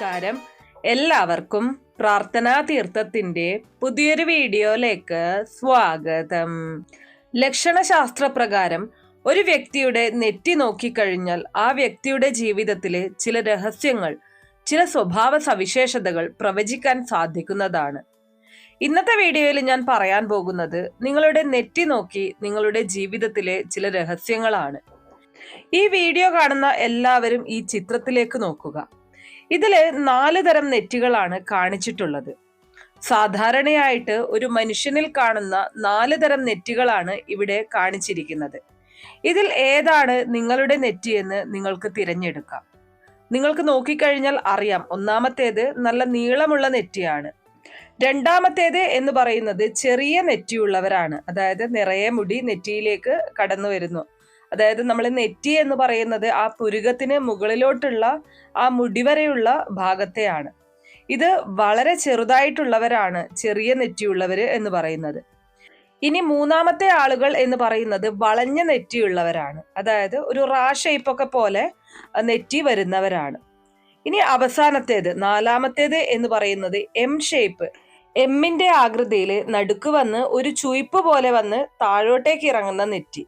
നമസ്കാരം. എല്ലാവർക്കും പ്രാർത്ഥനാ തീർത്ഥത്തിന്റെ പുതിയൊരു വീഡിയോയിലേക്ക് സ്വാഗതം. ലക്ഷണശാസ്ത്ര പ്രകാരം ഒരു വ്യക്തിയുടെ നെറ്റി നോക്കിക്കഴിഞ്ഞാൽ ആ വ്യക്തിയുടെ ജീവിതത്തിലെ ചില രഹസ്യങ്ങൾ, ചില സ്വഭാവ സവിശേഷതകൾ പ്രവചിക്കാൻ സാധിക്കുന്നതാണ്. ഇന്നത്തെ വീഡിയോയിൽ ഞാൻ പറയാൻ പോകുന്നത് നിങ്ങളുടെ നെറ്റി നോക്കി നിങ്ങളുടെ ജീവിതത്തിലെ ചില രഹസ്യങ്ങളാണ്. ഈ വീഡിയോ കാണുന്ന എല്ലാവരും ഈ ചിത്രത്തിലേക്ക് നോക്കുക. ഇതില് 4 തരം നെറ്റികളാണ് കാണിച്ചിട്ടുള്ളത്. സാധാരണയായിട്ട് ഒരു മനുഷ്യനിൽ കാണുന്ന 4 തരം നെറ്റികളാണ് ഇവിടെ കാണിച്ചിരിക്കുന്നത്. ഇതിൽ ഏതാണ് നിങ്ങളുടെ നെറ്റി എന്ന് നിങ്ങൾക്ക് തിരഞ്ഞെടുക്കാം. നിങ്ങൾക്ക് നോക്കിക്കഴിഞ്ഞാൽ അറിയാം, ഒന്നാമത്തേത് നല്ല നീളമുള്ള നെറ്റിയാണ്. രണ്ടാമത്തേത് എന്ന് പറയുന്നത് ചെറിയ നെറ്റിയുള്ളവരാണ്, അതായത് നിറയെ മുടി നെറ്റിയിലേക്ക് കടന്നു വരുന്നു. അതായത് നമ്മൾ നെറ്റി എന്ന് പറയുന്നത് ആ പുരുകത്തിന് മുകളിലോട്ടുള്ള ആ മുടിവരെയുള്ള ഭാഗത്തെയാണ്. ഇത് വളരെ ചെറുതായിട്ടുള്ളവരാണ് ചെറിയ നെറ്റിയുള്ളവര് എന്ന് പറയുന്നത്. ഇനി മൂന്നാമത്തെ ആളുകൾ എന്ന് പറയുന്നത് വളഞ്ഞ നെറ്റിയുള്ളവരാണ്, അതായത് ഒരു റാ ഷേപ്പ് ഒക്കെ പോലെ നെറ്റി വരുന്നവരാണ്. ഇനി അവസാനത്തേത്, നാലാമത്തേത് എന്ന് പറയുന്നത് എം ഷേപ്പ്, എമ്മിന്റെ ആകൃതിയിൽ നടുക്ക് വന്ന് ഒരു ചുയിപ്പ് പോലെ വന്ന് താഴോട്ടേക്ക് ഇറങ്ങുന്ന നെറ്റി,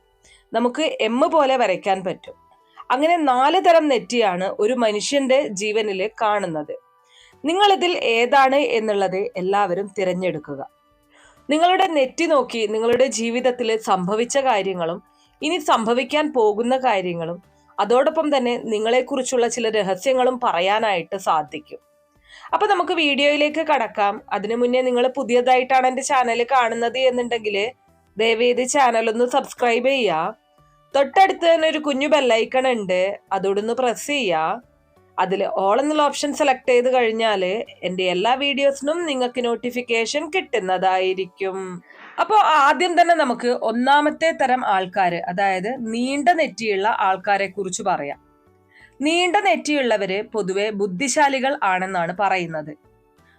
നമുക്ക് എം പോലെ വരയ്ക്കാൻ പറ്റും. അങ്ങനെ 4 തരം നെറ്റിയാണ് ഒരു മനുഷ്യന്റെ ജീവനിൽ കാണുന്നത്. നിങ്ങൾ ഇതിൽ ഏതാണ് എന്നുള്ളത് എല്ലാവരും തിരഞ്ഞെടുക്കുക. നിങ്ങളുടെ നെറ്റി നോക്കി നിങ്ങളുടെ ജീവിതത്തിൽ സംഭവിച്ച കാര്യങ്ങളും ഇനി സംഭവിക്കാൻ പോകുന്ന കാര്യങ്ങളും അതോടൊപ്പം തന്നെ നിങ്ങളെക്കുറിച്ചുള്ള ചില രഹസ്യങ്ങളും പറയാനായിട്ട് സാധിക്കും. അപ്പൊ നമുക്ക് വീഡിയോയിലേക്ക് കടക്കാം. അതിനു മുന്നേ നിങ്ങൾ പുതിയതായിട്ടാണ് എൻ്റെ ചാനൽ കാണുന്നത് എന്നുണ്ടെങ്കിൽ ദയവേത് ചാനൽ ഒന്ന് സബ്സ്ക്രൈബ് ചെയ്യുക. തൊട്ടടുത്ത് തന്നെ ഒരു കുഞ്ഞു ബെല്ലൈക്കൺ ഉണ്ട്, അതോടൊന്ന് പ്രസ് ചെയ്യുക. അതിൽ ഓൾ എന്നുള്ള ഓപ്ഷൻ സെലക്ട് ചെയ്ത് കഴിഞ്ഞാൽ എൻ്റെ എല്ലാ വീഡിയോസിനും നിങ്ങൾക്ക് നോട്ടിഫിക്കേഷൻ കിട്ടുന്നതായിരിക്കും. അപ്പോൾ ആദ്യം തന്നെ നമുക്ക് ഒന്നാമത്തെ തരം ആൾക്കാർ, അതായത് നീണ്ട നെറ്റിയുള്ള ആൾക്കാരെ കുറിച്ച് പറയാം. നീണ്ട നെറ്റിയുള്ളവര് പൊതുവെ ബുദ്ധിശാലികൾ ആണെന്നാണ് പറയുന്നത്.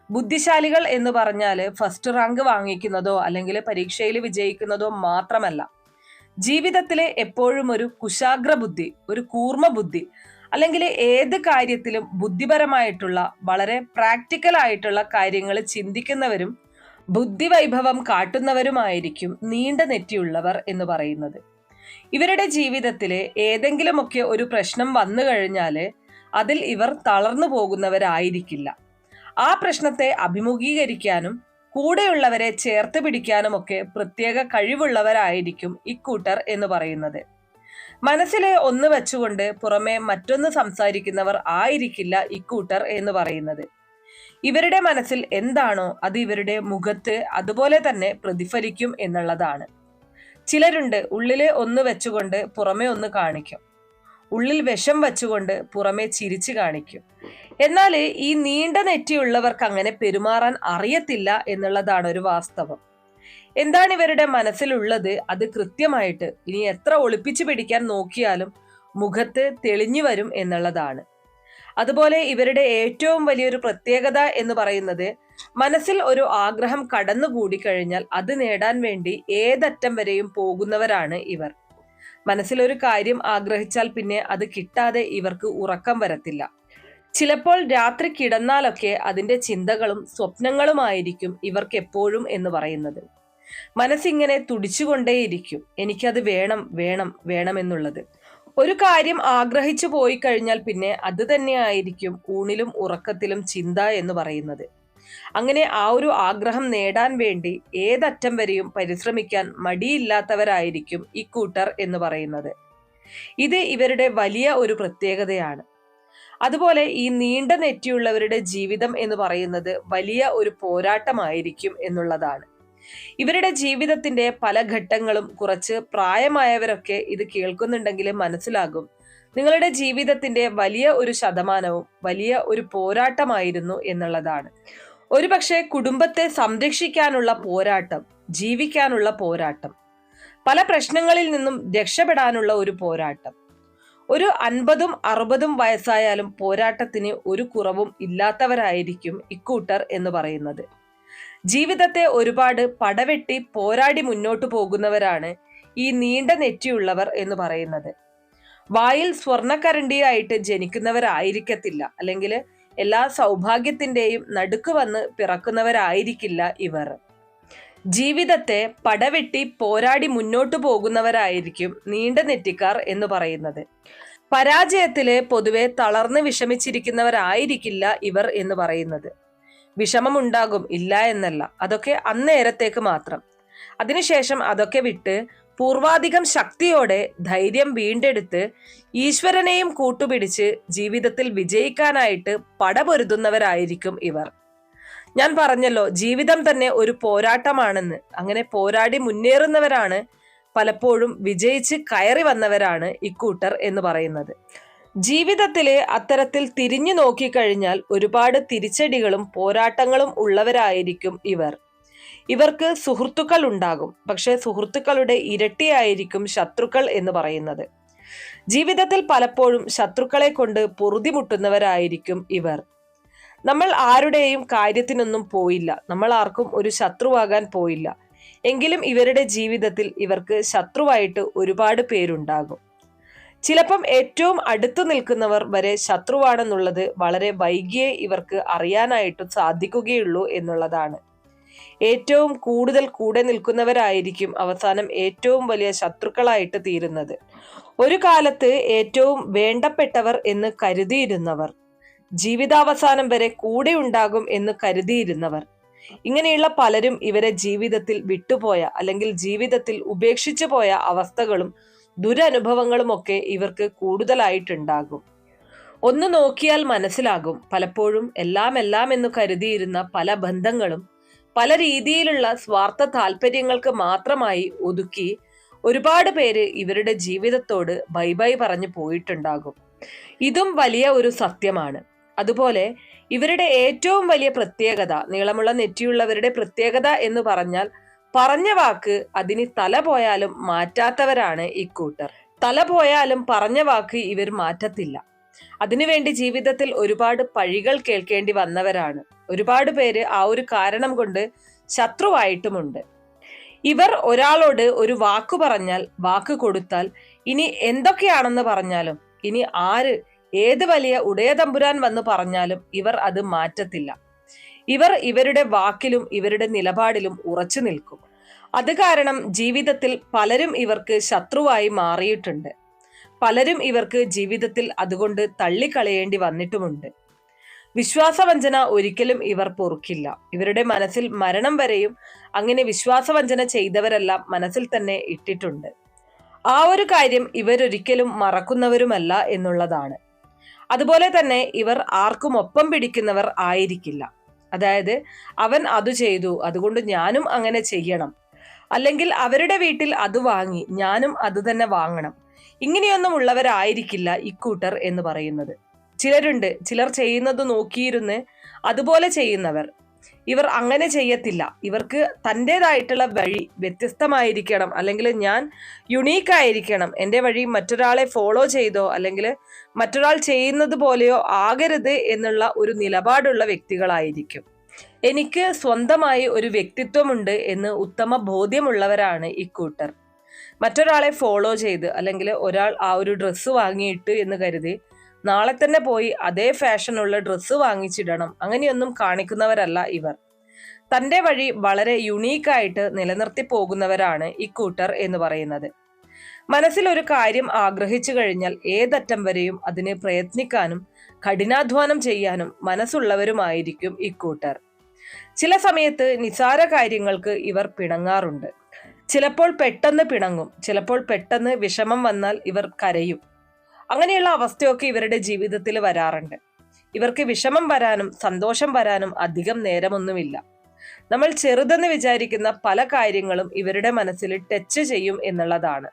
ബുദ്ധിശാലികൾ എന്ന് പറഞ്ഞാൽ ഫസ്റ്റ് റാങ്ക് വാങ്ങിക്കുന്നതോ അല്ലെങ്കിൽ പരീക്ഷയിൽ വിജയിക്കുന്നതോ മാത്രമല്ല, ജീവിതത്തിലെ എപ്പോഴും ഒരു കുശാഗ്ര ബുദ്ധി, ഒരു കൂർമ്മ ബുദ്ധി, അല്ലെങ്കിൽ ഏത് കാര്യത്തിലും ബുദ്ധിപരമായിട്ടുള്ള വളരെ പ്രാക്ടിക്കൽ ആയിട്ടുള്ള കാര്യങ്ങൾ ചിന്തിക്കുന്നവരും ബുദ്ധിവൈഭവം കാട്ടുന്നവരുമായിരിക്കും നീണ്ട നെറ്റിയുള്ളവർ എന്ന് പറയുന്നത്. ഇവരുടെ ജീവിതത്തിലെ ഏതെങ്കിലുമൊക്കെ ഒരു പ്രശ്നം വന്നു കഴിഞ്ഞാൽ അതിൽ ഇവർ തളർന്നു പോകുന്നവരായിരിക്കില്ല. ആ പ്രശ്നത്തെ അഭിമുഖീകരിക്കാനും കൂടെയുള്ളവരെ ചേർത്ത് പിടിക്കാനുമൊക്കെ പ്രത്യേക കഴിവുള്ളവരായിരിക്കും ഇക്കൂട്ടർ എന്ന് പറയുന്നത്. മനസ്സിലെ ഒന്ന് വെച്ചുകൊണ്ട് പുറമെ മറ്റൊന്ന് സംസാരിക്കുന്നവർ ആയിരിക്കില്ല ഇക്കൂട്ടർ എന്ന് പറയുന്നത്. ഇവരുടെ മനസ്സിൽ എന്താണോ അത് ഇവരുടെ മുഖത്ത് അതുപോലെ തന്നെ പ്രതിഫലിക്കും എന്നുള്ളതാണ്. ചിലരുണ്ട് ഉള്ളിലെ ഒന്ന് വെച്ചുകൊണ്ട് പുറമെ ഒന്ന് കാണിക്കും, ഉള്ളിൽ വിഷം വെച്ചുകൊണ്ട് പുറമെ ചിരിച്ചു കാണിക്കും. എന്നാൽ ഈ നീണ്ട നെറ്റിയുള്ളവർക്ക് അങ്ങനെ പെരുമാറാൻ അറിയത്തില്ല എന്നുള്ളതാണ് ഒരു വാസ്തവം. എന്താണ് ഇവരുടെ മനസ്സിലുള്ളത് അത് കൃത്യമായിട്ട് ഇനി എത്ര ഒളിപ്പിച്ചു പിടിക്കാൻ നോക്കിയാലും മുഖത്ത് തെളിഞ്ഞു വരും എന്നുള്ളതാണ്. അതുപോലെ ഇവരുടെ ഏറ്റവും വലിയൊരു പ്രത്യേകത എന്ന് പറയുന്നത് മനസ്സിൽ ഒരു ആഗ്രഹം കടന്നുകൂടി കഴിഞ്ഞാൽ അത് നേടാൻ വേണ്ടി ഏതറ്റം വരെയും പോകുന്നവരാണ് ഇവർ. മനസ്സിലൊരു കാര്യം ആഗ്രഹിച്ചാൽ പിന്നെ അത് കിട്ടാതെ ഇവർക്ക് ഉറക്കം വരത്തില്ല. ചിലപ്പോൾ രാത്രി കിടന്നാലൊക്കെ അതിന്റെ ചിന്തകളും സ്വപ്നങ്ങളുമായിരിക്കും ഇവർക്ക് എപ്പോഴും എന്ന് പറയുന്നത്. മനസ്സിങ്ങനെ തുടിച്ചുകൊണ്ടേയിരിക്കും, എനിക്കത് വേണം വേണം വേണം എന്നുള്ളത്. ഒരു കാര്യം ആഗ്രഹിച്ചു പോയി കഴിഞ്ഞാൽ പിന്നെ അത് തന്നെയായിരിക്കും ഊണിലും ഉറക്കത്തിലും ചിന്ത എന്ന് പറയുന്നത്. അങ്ങനെ ആ ഒരു ആഗ്രഹം നേടാൻ വേണ്ടി ഏതറ്റം വരെയും പരിശ്രമിക്കാൻ മടിയില്ലാത്തവരായിരിക്കും ഇക്കൂട്ടർ എന്ന് പറയുന്നത്. ഇത് ഇവരുടെ വലിയ ഒരു പ്രത്യേകതയാണ്. അതുപോലെ ഈ നീണ്ട നെറ്റിയുള്ളവരുടെ ജീവിതം എന്ന് പറയുന്നത് വലിയ ഒരു പോരാട്ടമായിരിക്കും എന്നുള്ളതാണ്. ഇവരുടെ ജീവിതത്തിന്റെ പല ഘട്ടങ്ങളും കുറച്ച് പ്രായമായവരൊക്കെ ഇത് കേൾക്കുന്നുണ്ടെങ്കിൽ മനസ്സിലാകും, നിങ്ങളുടെ ജീവിതത്തിന്റെ വലിയ ഒരു ശതമാനവും വലിയ ഒരു പോരാട്ടമായിരുന്നു എന്നുള്ളതാണ്. ഒരുപക്ഷെ കുടുംബത്തെ സംരക്ഷിക്കാനുള്ള പോരാട്ടം, ജീവിക്കാനുള്ള പോരാട്ടം, പല പ്രശ്നങ്ങളിൽ നിന്നും രക്ഷപ്പെടാനുള്ള ഒരു പോരാട്ടം. ഒരു 50ഉം 60ഉം വയസ്സായാലും പോരാട്ടത്തിന് ഒരു കുറവും ഇല്ലാത്തവരായിരിക്കും ഇക്കൂട്ടർ എന്ന് പറയുന്നത്. ജീവിതത്തെ ഒരുപാട് പടവെട്ടി പോരാടി മുന്നോട്ടു പോകുന്നവരാണ് ഈ നീണ്ട നെറ്റിയുള്ളവർ എന്ന് പറയുന്നത്. വായിൽ സ്വർണ്ണക്കരണ്ടിയായിട്ട് ജനിക്കുന്നവരായിരിക്കത്തില്ല, അല്ലെങ്കിൽ എല്ലാ സൗഭാഗ്യത്തിന്റെയും നടുക്ക് വന്ന് പിറക്കുന്നവരായിരിക്കില്ല ഇവർ. ജീവിതത്തെ പടവെട്ടി പോരാടി മുന്നോട്ടു പോകുന്നവരായിരിക്കും നീണ്ട നെറ്റിക്കാർ എന്ന് പറയുന്നത്. പരാജയത്തില് പൊതുവെ തളർന്ന് വിഷമിച്ചിരിക്കുന്നവരായിരിക്കില്ല ഇവർ എന്ന് പറയുന്നത്. വിഷമമുണ്ടാകും, ഇല്ല എന്നല്ല, അതൊക്കെ അന്നേരത്തേക്ക് മാത്രം. അതിനുശേഷം അതൊക്കെ വിട്ട് പൂർവാധികം ശക്തിയോടെ ധൈര്യം വീണ്ടെടുത്ത് ഈശ്വരനെയും കൂട്ടുപിടിച്ച് ജീവിതത്തിൽ വിജയിക്കാനായിട്ട് പടപൊരുതുന്നവരായിരിക്കും ഇവർ. ഞാൻ പറഞ്ഞല്ലോ, ജീവിതം തന്നെ ഒരു പോരാട്ടമാണെന്ന്. അങ്ങനെ പോരാടി മുന്നേറുന്നവരാണ് പലപ്പോഴും വിജയിച്ച് കയറി വന്നവരാണ് ഇക്കൂട്ടർ എന്ന് പറയുന്നത്. ജീവിതത്തിലെ അത്തരത്തിൽ തിരിഞ്ഞു നോക്കിക്കഴിഞ്ഞാൽ ഒരുപാട് തിരിച്ചടികളും പോരാട്ടങ്ങളും ഉള്ളവരായിരിക്കും ഇവർ. ഇവർക്ക് സുഹൃത്തുക്കൾ ഉണ്ടാകും, പക്ഷെ സുഹൃത്തുക്കളുടെ ഇരട്ടിയായിരിക്കും ശത്രുക്കൾ എന്ന് പറയുന്നത്. ജീവിതത്തിൽ പലപ്പോഴും ശത്രുക്കളെ കൊണ്ട് പൊറുതിമുട്ടുന്നവരായിരിക്കും ഇവർ. നമ്മൾ ആരുടെയും കാര്യത്തിനൊന്നും പോയില്ല, നമ്മൾ ആർക്കും ഒരു ശത്രുവാകാൻ പോയില്ല. എങ്കിലും ഇവരുടെ ജീവിതത്തിൽ ഇവർക്ക് ശത്രുവായിട്ട് ഒരുപാട് പേരുണ്ടാകും. ചിലപ്പം ഏറ്റവും അടുത്തു നിൽക്കുന്നവർ വരെ ശത്രുവാണെന്നുള്ളത് വളരെ വൈകിയേ ഇവർക്ക് അറിയാനായിട്ടും സാധിക്കുകയുള്ളൂ എന്നുള്ളതാണ്. ഏറ്റവും കൂടുതൽ കൂടെ നിൽക്കുന്നവരായിരിക്കും അവസാനം ഏറ്റവും വലിയ ശത്രുക്കളായിട്ട് തീരുന്നത്. ഒരു കാലത്ത് ഏറ്റവും വേണ്ടപ്പെട്ടവർ എന്ന് കരുതിയിരുന്നവർ, ജീവിതാവസാനം വരെ കൂടെ ഉണ്ടാകും എന്ന് കരുതിയിരുന്നവർ, ഇങ്ങനെയുള്ള പലരും ഇവരെ ജീവിതത്തിൽ വിട്ടുപോയ അല്ലെങ്കിൽ ജീവിതത്തിൽ ഉപേക്ഷിച്ചു പോയ അവസ്ഥകളും ദുരനുഭവങ്ങളും ഒക്കെ ഇവർക്ക് കൂടുതലായിട്ടുണ്ടാകും. ഒന്ന് നോക്കിയാൽ മനസ്സിലാകും, പലപ്പോഴും എല്ലാം എന്ന് കരുതിയിരുന്ന പല ബന്ധങ്ങളും പല രീതിയിലുള്ള സ്വാർത്ഥ താല്പര്യങ്ങൾക്ക് മാത്രമായി ഒതുക്കി ഒരുപാട് പേര് ഇവരുടെ ജീവിതത്തോട് ബൈ ബൈ പറഞ്ഞു പോയിട്ടുണ്ടാകും. ഇതും വലിയ ഒരു സത്യമാണ്. അതുപോലെ ഇവരുടെ ഏറ്റവും വലിയ പ്രത്യേകത, നീളമുള്ള നെറ്റിയുള്ളവരുടെ പ്രത്യേകത എന്ന് പറഞ്ഞാൽ, പറഞ്ഞ വാക്ക് അതിന് തല പോയാലും മാറ്റാത്തവരാണ് ഇക്കൂട്ടർ. തല പോയാലും പറഞ്ഞ വാക്ക് ഇവർ മാറ്റത്തില്ല. അതിനുവേണ്ടി ജീവിതത്തിൽ ഒരുപാട് പഴികൾ കേൾക്കേണ്ടി വന്നവരാണ്. ഒരുപാട് പേര് ആ ഒരു കാരണം കൊണ്ട് ശത്രുവായിട്ടുമുണ്ട്. ഇവർ ഒരാളോട് ഒരു വാക്കു പറഞ്ഞാൽ, വാക്ക് കൊടുത്താൽ, ഇനി എന്തൊക്കെയാണെന്ന് പറഞ്ഞാലും, ഇനി ആര് ഏത് വലിയ ഉടയതമ്പുരാൻ വന്ന് പറഞ്ഞാലും ഇവർ അത് മാറ്റത്തില്ല. ഇവർ ഇവരുടെ വാക്കിലും ഇവരുടെ നിലപാടിലും ഉറച്ചു നിൽക്കും. അത് കാരണം ജീവിതത്തിൽ പലരും ഇവർക്ക് ശത്രുവായി മാറിയിട്ടുണ്ട്. പലരും ഇവർക്ക് ജീവിതത്തിൽ അതുകൊണ്ട് തള്ളിക്കളയേണ്ടി വന്നിട്ടുമുണ്ട്. വിശ്വാസവഞ്ചന ഒരിക്കലും ഇവർ പൊറുക്കില്ല. ഇവരുടെ മനസ്സിൽ മരണം വരെയും അങ്ങനെ വിശ്വാസവഞ്ചന ചെയ്തവരെല്ലാം മനസ്സിൽ തന്നെ ഇട്ടിട്ടുണ്ട്. ആ ഒരു കാര്യം ഇവരൊരിക്കലും മറക്കുന്നവരുമല്ല എന്നുള്ളതാണ്. അതുപോലെ തന്നെ ഇവർ ആർക്കും ഒപ്പം പിടിക്കുന്നവർ ആയിരിക്കില്ല. അതായത് അവൻ അത് ചെയ്തു, അതുകൊണ്ട് ഞാനും അങ്ങനെ ചെയ്യണം, അല്ലെങ്കിൽ അവരുടെ വീട്ടിൽ അത് വാങ്ങി ഞാനും അത് തന്നെ വാങ്ങണം, ഇങ്ങനെയൊന്നും ഉള്ളവരായിരിക്കില്ല ഇക്കൂട്ടർ എന്ന് പറയുന്നത്. ചിലരുണ്ട്, ചിലർ ചെയ്യുന്നത് നോക്കിയിരുന്ന് അതുപോലെ ചെയ്യുന്നവർ. ഇവർ അങ്ങനെ ചെയ്യത്തില്ല. ഇവർക്ക് തൻ്റെതായിട്ടുള്ള വഴി വ്യത്യസ്തമായിരിക്കണം, അല്ലെങ്കിൽ ഞാൻ യുണീക്ക് ആയിരിക്കണം, എൻ്റെ വഴി മറ്റൊരാളെ ഫോളോ ചെയ്തോ അല്ലെങ്കിൽ മറ്റൊരാൾ ചെയ്യുന്നത് പോലെയോ ആകരുത് എന്നുള്ള ഒരു നിലപാടുള്ള വ്യക്തികളായിരിക്കും. എനിക്ക് സ്വന്തമായി ഒരു വ്യക്തിത്വമുണ്ട് എന്ന് ഉത്തമ ബോധ്യമുള്ളവരാണ് ഇക്കൂട്ടർ. മറ്റൊരാളെ ഫോളോ ചെയ്ത് അല്ലെങ്കിൽ ഒരാൾ ആ ഒരു ഡ്രസ്സ് വാങ്ങിയിട്ട് എന്ന് കരുതി നാളെ തന്നെ പോയി അതേ ഫാഷനുള്ള ഡ്രസ്സ് വാങ്ങിച്ചിടണം, അങ്ങനെയൊന്നും കാണിക്കുന്നവരല്ല ഇവർ. തൻ്റെ വഴി വളരെ യുണീക്കായിട്ട് നിലനിർത്തി പോകുന്നവരാണ് ഇക്കൂട്ടർ എന്ന് പറയുന്നത്. മനസ്സിൽ ഒരു കാര്യം ആഗ്രഹിച്ചു കഴിഞ്ഞാൽ ഏതറ്റം വരെയും അതിന് പ്രയത്നിക്കാനും കഠിനാധ്വാനം ചെയ്യാനും മനസ്സുള്ളവരുമായിരിക്കും ഇക്കൂട്ടർ. ചില സമയത്ത് നിസാര കാര്യങ്ങൾക്ക് ഇവർ പിണങ്ങാറുണ്ട്. ചിലപ്പോൾ പെട്ടെന്ന് പിണങ്ങും, ചിലപ്പോൾ പെട്ടെന്ന് വിഷമം വന്നാൽ ഇവർ കരയും. അങ്ങനെയുള്ള അവസ്ഥയൊക്കെ ഇവരുടെ ജീവിതത്തിൽ വരാറുണ്ട്. ഇവർക്ക് വിഷമം വരാനും സന്തോഷം വരാനും അധികം നേരമൊന്നുമില്ല. നമ്മൾ ചെറുതെന്ന് വിചാരിക്കുന്ന പല കാര്യങ്ങളും ഇവരുടെ മനസ്സിൽ ടച്ച് ചെയ്യും എന്നുള്ളതാണ്.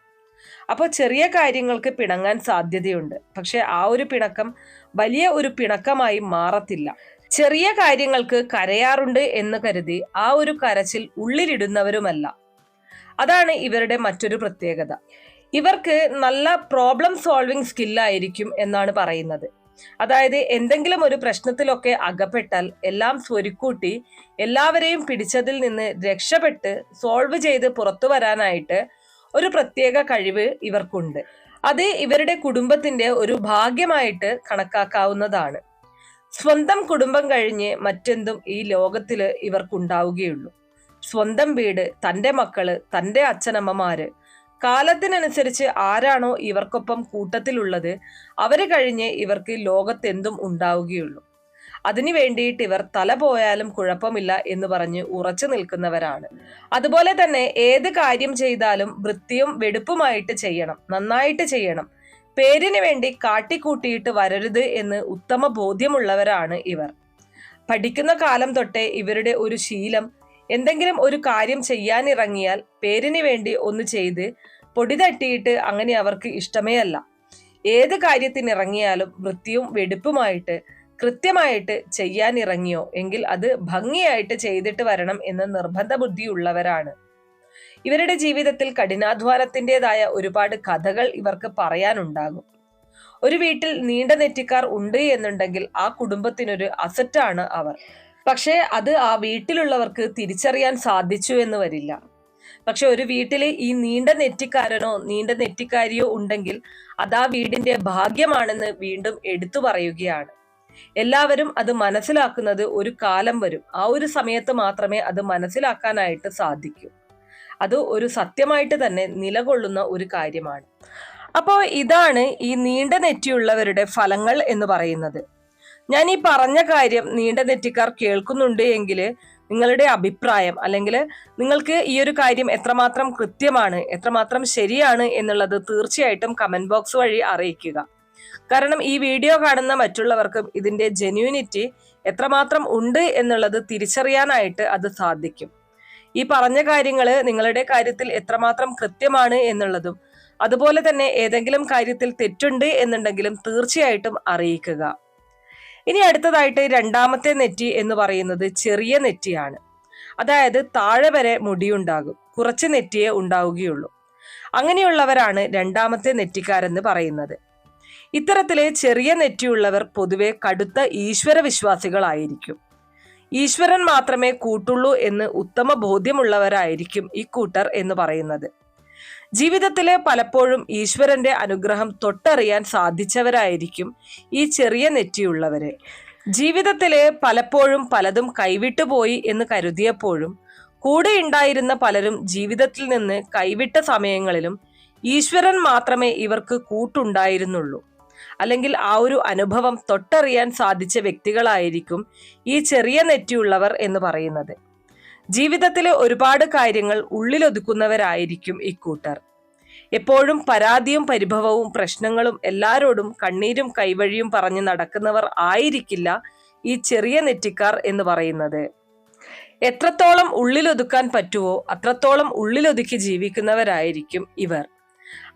അപ്പോൾ ചെറിയ കാര്യങ്ങൾക്ക് പിണങ്ങാൻ സാധ്യതയുണ്ട്, പക്ഷെ ആ ഒരു പിണക്കം വലിയ ഒരു പിണക്കമായി മാറത്തില്ല. ചെറിയ കാര്യങ്ങൾക്ക് കരയാറുണ്ട് എന്ന് കരുതി ആ ഒരു കരച്ചിൽ ഉള്ളിലിടുന്നവരുമല്ല. അതാണ് ഇവരുടെ മറ്റൊരു പ്രത്യേകത. ഇവർക്ക് നല്ല പ്രോബ്ലം സോൾവിങ് സ്കില്ലായിരിക്കും എന്നാണ് പറയുന്നത്. അതായത് എന്തെങ്കിലും ഒരു പ്രശ്നത്തിലൊക്കെ അകപ്പെട്ടാൽ എല്ലാം സ്വരുക്കൂട്ടി എല്ലാവരെയും പിടിച്ചതിൽ നിന്ന് രക്ഷപ്പെട്ട് സോൾവ് ചെയ്ത് പുറത്തു വരാനായിട്ട് ഒരു പ്രത്യേക കഴിവ് ഇവർക്കുണ്ട്. അത് ഇവരുടെ കുടുംബത്തിന്റെ ഒരു ഭാഗ്യമായിട്ട് കണക്കാക്കാവുന്നതാണ്. സ്വന്തം കുടുംബം കഴിഞ്ഞ് മറ്റെന്തും ഈ ലോകത്തില് ഇവർക്കുണ്ടാവുകയുള്ളൂ. സ്വന്തം വീട്, തൻ്റെ മക്കള്, തൻ്റെ അച്ഛനമ്മമാര്, കാലത്തിനനുസരിച്ച് ആരാണോ ഇവർക്കൊപ്പം കൂട്ടത്തിലുള്ളത് അവര് കഴിഞ്ഞ് ഇവർക്ക് ലോകത്തെന്തും ഉണ്ടാവുകയുള്ളൂ. അതിനു വേണ്ടിയിട്ട് ഇവർ തല പോയാലും കുഴപ്പമില്ല എന്ന് പറഞ്ഞ് ഉറച്ചു നിൽക്കുന്നവരാണ്. അതുപോലെ തന്നെ ഏത് കാര്യം ചെയ്താലും വൃത്തിയും വെടുപ്പുമായിട്ട് ചെയ്യണം, നന്നായിട്ട് ചെയ്യണം. പേരിന് വേണ്ടി കാട്ടിക്കൂട്ടിയിട്ട് വരരുത് എന്ന് ഉത്തമ ബോധ്യമുള്ളവരാണ് ഇവർ. പഠിക്കുന്ന കാലം തൊട്ടേ ഇവരുടെ ഒരു ശീലം, എന്തെങ്കിലും ഒരു കാര്യം ചെയ്യാനിറങ്ങിയാൽ പേരിന് വേണ്ടി ഒന്ന് ചെയ്ത് പൊടി തട്ടിയിട്ട് അങ്ങനെ അവർക്ക് ഇഷ്ടമേ അല്ല. ഏത് കാര്യത്തിനിറങ്ങിയാലും വൃത്തിയും വെടുപ്പുമായിട്ട് കൃത്യമായിട്ട് ചെയ്യാനിറങ്ങിയോ എങ്കിൽ അത് ഭംഗിയായിട്ട് ചെയ്തിട്ട് വരണം എന്ന് നിർബന്ധ ബുദ്ധിയുള്ളവരാണ്. ഇവരുടെ ജീവിതത്തിൽ കഠിനാധ്വാനത്തിൻ്റെതായ ഒരുപാട് കഥകൾ ഇവർക്ക് പറയാനുണ്ടാകും. ഒരു വീട്ടിൽ നീണ്ട നെറ്റിക്കാർ ഉണ്ട് എന്നുണ്ടെങ്കിൽ ആ കുടുംബത്തിനൊരു അസറ്റാണ് അവർ. പക്ഷേ അത് ആ വീട്ടിലുള്ളവർക്ക് തിരിച്ചറിയാൻ സാധിച്ചു എന്ന് വരില്ല. പക്ഷെ ഒരു വീട്ടില് ഈ നീണ്ട നെറ്റിക്കാരനോ നീണ്ട നെറ്റിക്കാരിയോ ഉണ്ടെങ്കിൽ അത് ആ വീടിന്റെ ഭാഗ്യമാണെന്ന് വീണ്ടും എടുത്തു പറയുകയാണ്. എല്ലാവരും അത് മനസ്സിലാക്കുന്നത് ഒരു കാലം വരും. ആ ഒരു സമയത്ത് മാത്രമേ അത് മനസ്സിലാക്കാനായിട്ട് സാധിക്കൂ. അത് ഒരു സത്യമായിട്ട് തന്നെ നിലകൊള്ളുന്ന ഒരു കാര്യമാണ്. അപ്പോൾ ഇതാണ് ഈ നീണ്ട നെറ്റിയുള്ളവരുടെ ഫലങ്ങൾ എന്ന് പറയുന്നത്. ഞാൻ ഈ പറഞ്ഞ കാര്യം നീണ്ട നെറ്റിക്കാർ കേൾക്കുന്നുണ്ട് എങ്കിൽ നിങ്ങളുടെ അഭിപ്രായം, അല്ലെങ്കിൽ നിങ്ങൾക്ക് ഈ ഒരു കാര്യം എത്രമാത്രം കൃത്യമാണ്, എത്രമാത്രം ശരിയാണ് എന്നുള്ളത് തീർച്ചയായിട്ടും കമന്റ് ബോക്സ് വഴി അറിയിക്കുക. കാരണം ഈ വീഡിയോ കാണുന്ന മറ്റുള്ളവർക്കും ഇതിന്റെ ജെന്യൂനിറ്റി എത്രമാത്രം ഉണ്ട് എന്നുള്ളത് തിരിച്ചറിയാനായിട്ട് അത് സാധിക്കും. ഈ പറഞ്ഞ കാര്യങ്ങൾ നിങ്ങളുടെ കാര്യത്തിൽ എത്രമാത്രം കൃത്യമാണ് എന്നുള്ളതും, അതുപോലെ തന്നെ ഏതെങ്കിലും കാര്യത്തിൽ തെറ്റുണ്ട് എന്നുണ്ടെങ്കിലും തീർച്ചയായിട്ടും അറിയിക്കുക. ഇനി അടുത്തതായിട്ട് രണ്ടാമത്തെ നെറ്റി എന്ന് പറയുന്നത് ചെറിയ നെറ്റിയാണ്. അതായത് താഴെ വരെ മുടിയുണ്ടാകും, കുറച്ച് നെറ്റിയെ ഉണ്ടാവുകയുള്ളൂ. അങ്ങനെയുള്ളവരാണ് രണ്ടാമത്തെ നെറ്റിക്കാരെന്ന് പറയുന്നത്. ഇത്തരത്തിലെ ചെറിയ നെറ്റിയുള്ളവർ പൊതുവെ കടുത്ത ഈശ്വര വിശ്വാസികളായിരിക്കും. ഈശ്വരൻ മാത്രമേ കൂട്ടുള്ളൂ എന്ന് ഉത്തമ ബോധ്യമുള്ളവരായിരിക്കും ഈ കൂട്ടർ എന്ന് പറയുന്നത്. ജീവിതത്തിലെ പലപ്പോഴും ഈശ്വരന്റെ അനുഗ്രഹം തൊട്ടറിയാൻ സാധിച്ചവരായിരിക്കും ഈ ചെറിയ നെറ്റിയുള്ളവര്. ജീവിതത്തിലെ പലപ്പോഴും പലതും കൈവിട്ടുപോയി എന്ന് കരുതിയപ്പോഴും കൂടെ ഉണ്ടായിരുന്ന പലരും ജീവിതത്തിൽ നിന്ന് കൈവിട്ട സമയങ്ങളിലും ഈശ്വരൻ മാത്രമേ ഇവർക്ക് കൂട്ടുണ്ടായിരുന്നുള്ളൂ. അല്ലെങ്കിൽ ആ ഒരു അനുഭവം തൊട്ടറിയാൻ സാധിച്ച വ്യക്തികളായിരിക്കും ഈ ചെറിയ നെറ്റിയുള്ളവർ എന്ന് പറയുന്നത്. ജീവിതത്തിലെ ഒരുപാട് കാര്യങ്ങൾ ഉള്ളിലൊതുക്കുന്നവരായിരിക്കും ഇക്കൂട്ടർ. എപ്പോഴും പരാതിയും പരിഭവവും പ്രശ്നങ്ങളും എല്ലാരോടും കണ്ണീരും കൈവഴിയും പറഞ്ഞ് നടക്കുന്നവർ ആയിരിക്കില്ല ഈ ചെറിയ നെറ്റിക്കാർ എന്ന് പറയുന്നത്. എത്രത്തോളം ഉള്ളിലൊതുക്കാൻ പറ്റുമോ അത്രത്തോളം ഉള്ളിലൊതുക്കി ജീവിക്കുന്നവരായിരിക്കും ഇവർ.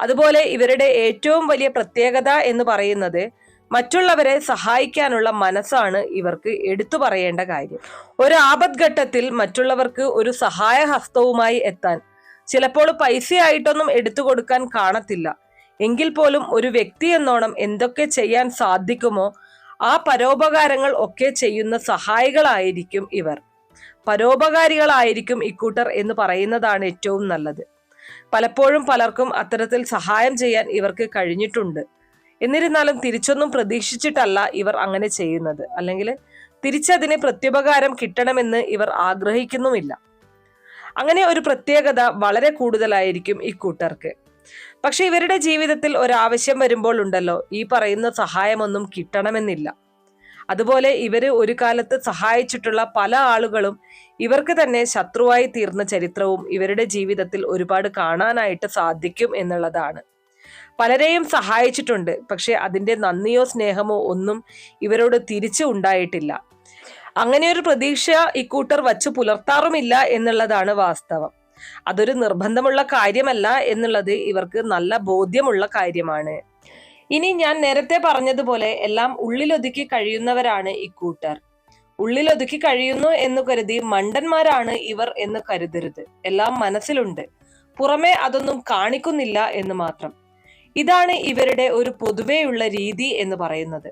അതുപോലെ ഇവരുടെ ഏറ്റവും വലിയ പ്രത്യേകത എന്ന് പറയുന്നത് മറ്റുള്ളവരെ സഹായിക്കാനുള്ള മനസ്സാണ് ഇവർക്ക് എടുത്തു പറയേണ്ട കാര്യം. ഒരു ആപത്ഘട്ടത്തിൽ മറ്റുള്ളവർക്ക് ഒരു സഹായ ഹസ്തവുമായി എത്താൻ ചിലപ്പോൾ പൈസയായിട്ടൊന്നും എടുത്തു കൊടുക്കാൻ കാണത്തില്ല. എങ്കിൽ പോലും ഒരു വ്യക്തി എന്നോണം എന്തൊക്കെ ചെയ്യാൻ സാധിക്കുമോ ആ പരോപകാരങ്ങൾ ഒക്കെ ചെയ്യുന്ന സഹായികളായിരിക്കും ഇവർ. പരോപകാരികളായിരിക്കും ഇക്കൂട്ടർ എന്ന് പറയുന്നതാണ് ഏറ്റവും നല്ലത്. പലപ്പോഴും പലർക്കും അത്തരത്തിൽ സഹായം ചെയ്യാൻ ഇവർക്ക് കഴിഞ്ഞിട്ടുണ്ട്. എന്നിരുന്നാലും തിരിച്ചൊന്നും പ്രതീക്ഷിച്ചിട്ടല്ല ഇവർ അങ്ങനെ ചെയ്യുന്നത്, അല്ലെങ്കിൽ തിരിച്ചതിന് പ്രത്യുപകാരം കിട്ടണമെന്ന് ഇവർ ആഗ്രഹിക്കുന്നുമില്ല. അങ്ങനെ ഒരു പ്രത്യേകത വളരെ കൂടുതലായിരിക്കും ഇക്കൂട്ടർക്ക്. പക്ഷെ ഇവരുടെ ജീവിതത്തിൽ ഒരാവശ്യം വരുമ്പോൾ ഉണ്ടല്ലോ, ഈ പറയുന്ന സഹായമൊന്നും കിട്ടണമെന്നില്ല. അതുപോലെ ഇവര് ഒരു കാലത്ത് സഹായിച്ചിട്ടുള്ള പല ആളുകളും ഇവർക്ക് തന്നെ ശത്രുവായി തീർന്ന ചരിത്രവും ഇവരുടെ ജീവിതത്തിൽ ഒരുപാട് കാണാനായിട്ട് സാധിക്കും എന്നുള്ളതാണ്. പലരെയും സഹായിച്ചിട്ടുണ്ട്, പക്ഷെ അതിന്റെ നന്ദിയോ സ്നേഹമോ ഒന്നും ഇവരോട് തിരിച്ചു ഉണ്ടായിട്ടില്ല. അങ്ങനെ ഒരു പ്രതീക്ഷ ഇക്കൂട്ടർ വച്ചു പുലർത്താറുമില്ല എന്നുള്ളതാണ് വാസ്തവം. അതൊരു നിർബന്ധമുള്ള കാര്യമല്ല എന്നുള്ളത് ഇവർക്ക് നല്ല ബോധ്യമുള്ള കാര്യമാണ്. ഇനി ഞാൻ നേരത്തെ പറഞ്ഞതുപോലെ എല്ലാം ഉള്ളിലൊതുക്കി കഴിയുന്നവരാണ് ഇക്കൂട്ടർ. ഉള്ളിലൊതുക്കി കഴിയുന്നു എന്ന് കരുതി മണ്ടന്മാരാണ് ഇവർ എന്ന് കരുതരുത്. എല്ലാം മനസ്സിലുണ്ട്, പുറമെ അതൊന്നും കാണിക്കുന്നില്ല എന്ന് മാത്രം. ഇതാണ് ഇവരുടെ ഒരു പൊതുവെയുള്ള രീതി എന്ന് പറയുന്നത്.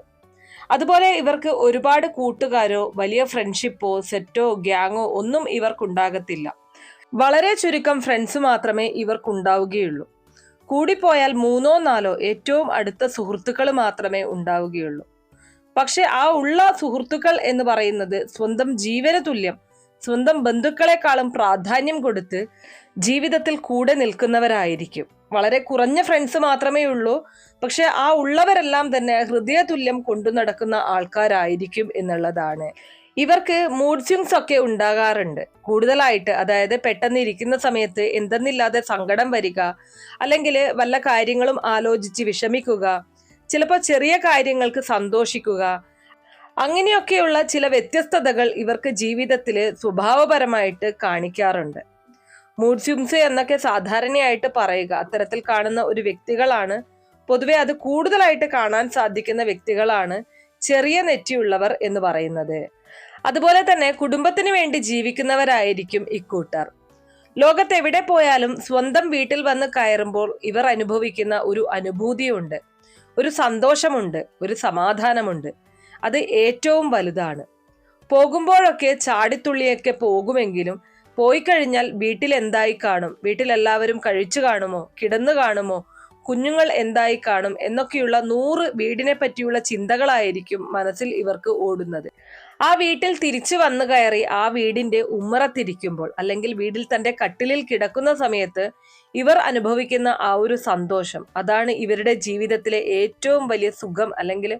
അതുപോലെ ഇവർക്ക് ഒരുപാട് കൂട്ടുകാരോ വലിയ ഫ്രണ്ട്ഷിപ്പോ സെറ്റോ ഗ്യാങ്ങോ ഒന്നും ഇവർക്കുണ്ടാകത്തില്ല. വളരെ ചുരുക്കം ഫ്രണ്ട്സ് മാത്രമേ ഇവർക്കുണ്ടാവുകയുള്ളൂ. കൂടിപ്പോയാൽ 3-4 ഏറ്റവും അടുത്ത സുഹൃത്തുക്കൾ മാത്രമേ ഉണ്ടാവുകയുള്ളൂ. പക്ഷെ ആ ഉള്ള സുഹൃത്തുക്കൾ എന്ന് പറയുന്നത് സ്വന്തം ജീവന തുല്യം, സ്വന്തം ബന്ധുക്കളെക്കാളും പ്രാധാന്യം കൊടുത്ത് ജീവിതത്തിൽ കൂടെ നിൽക്കുന്നവരായിരിക്കും. വളരെ കുറഞ്ഞ ഫ്രണ്ട്സ് മാത്രമേ ഉള്ളൂ, പക്ഷെ ആ ഉള്ളവരെല്ലാം തന്നെ ഹൃദയതുല്യം കൊണ്ടു നടക്കുന്ന ആൾക്കാരായിരിക്കും എന്നുള്ളതാണ്. ഇവർക്ക് മൂഡ് സ്വിങ്സ് ഒക്കെ ഉണ്ടാകാറുണ്ട് കൂടുതലായിട്ട്. അതായത് പെട്ടെന്ന് ഇരിക്കുന്ന സമയത്ത് എന്തെന്നില്ലാതെ സങ്കടം വരിക, അല്ലെങ്കിൽ വല്ല കാര്യങ്ങളും ആലോചിച്ച് വിഷമിക്കുക, ചിലപ്പോൾ ചെറിയ കാര്യങ്ങൾക്ക് സന്തോഷിക്കുക, അങ്ങനെയൊക്കെയുള്ള ചില വ്യത്യസ്തതകൾ ഇവർക്ക് ജീവിതത്തില് സ്വഭാവപരമായിട്ട് കാണിക്കാറുണ്ട്. മൂഡ് സ്വിങ്സ് എന്നൊക്കെ സാധാരണയായിട്ട് പറയുക അത്തരത്തിൽ കാണുന്ന ഒരു വ്യക്തികളാണ്. പൊതുവെ അത് കൂടുതലായിട്ട് കാണാൻ സാധിക്കുന്ന വ്യക്തികളാണ് ചെറിയ നെറ്റിയുള്ളവർ എന്ന് പറയുന്നത്. അതുപോലെ തന്നെ കുടുംബത്തിന് വേണ്ടി ജീവിക്കുന്നവരായിരിക്കും ഇക്കൂട്ടർ. ലോകത്ത് എവിടെ പോയാലും സ്വന്തം വീട്ടിൽ വന്ന് കയറുമ്പോൾ ഇവർ അനുഭവിക്കുന്ന ഒരു അനുഭൂതിയുണ്ട്, ഒരു സന്തോഷമുണ്ട്, ഒരു സമാധാനമുണ്ട്. അത് ഏറ്റവും വലുതാണ്. പോകുമ്പോഴൊക്കെ ചാടിത്തുള്ളിയൊക്കെ പോകുമെങ്കിലും പോയി കഴിഞ്ഞാൽ വീട്ടിൽ എന്തായി കാണും, വീട്ടിലെല്ലാവരും കഴിച്ചു കാണുമോ, കിടന്നു കാണുമോ, കുഞ്ഞുങ്ങൾ എന്തായി കാണും എന്നൊക്കെയുള്ള 100 വീടിനെ പറ്റിയുള്ള ചിന്തകളായിരിക്കും മനസ്സിൽ ഇവർക്ക് ഓടുന്നത്. ആ വീട്ടിൽ തിരിച്ചു വന്നു കയറി ആ വീടിന്റെ ഉമ്മറത്തിരിക്കുമ്പോൾ, അല്ലെങ്കിൽ വീട്ടിൽ തന്റെ കട്ടിലിൽ കിടക്കുന്ന സമയത്ത് ഇവർ അനുഭവിക്കുന്ന ആ ഒരു സന്തോഷം, അതാണ് ഇവരുടെ ജീവിതത്തിലെ ഏറ്റവും വലിയ സുഖം, അല്ലെങ്കിൽ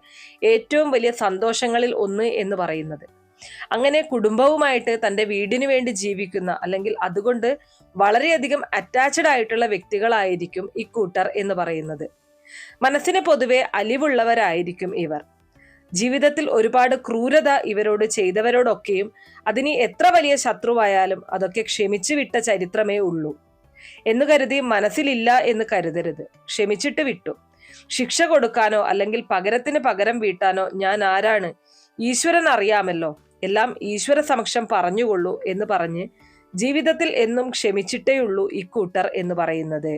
ഏറ്റവും വലിയ സന്തോഷങ്ങളിൽ ഒന്ന് എന്ന് പറയുന്നത്. അങ്ങനെ കുടുംബവുമായിട്ട് തന്റെ വീടിനു വേണ്ടി ജീവിക്കുന്ന, അല്ലെങ്കിൽ അതുകൊണ്ട് വളരെയധികം അറ്റാച്ച്ഡ് ആയിട്ടുള്ള വ്യക്തികളായിരിക്കും ഇക്കൂട്ടർ എന്ന് പറയുന്നത്. മനസ്സിന് പൊതുവെ അലിവുള്ളവരായിരിക്കും ഇവർ. ജീവിതത്തിൽ ഒരുപാട് ക്രൂരത ഇവരോട് ചെയ്തവരോടൊക്കെയും അതിന് എത്ര വലിയ ശത്രുവായാലും അതൊക്കെ ക്ഷമിച്ചു വിട്ട ചരിത്രമേ ഉള്ളൂ എന്ന് കരുതി മനസ്സിലില്ല എന്ന് കരുതരുത്. ക്ഷമിച്ചിട്ട് വിട്ടു. ശിക്ഷ കൊടുക്കാനോ അല്ലെങ്കിൽ പകരത്തിന് പകരം വീട്ടാനോ ഞാൻ ആരാണ്, ഈശ്വരൻ അറിയാമല്ലോ, എല്ലാം ഈശ്വര സമക്ഷം പറഞ്ഞുകൊള്ളൂ എന്ന് പറഞ്ഞ് ജീവിതത്തിൽ എന്നും ക്ഷമിച്ചിട്ടേയുള്ളൂ ഇക്കൂട്ടർ എന്ന് പറയുന്നത്.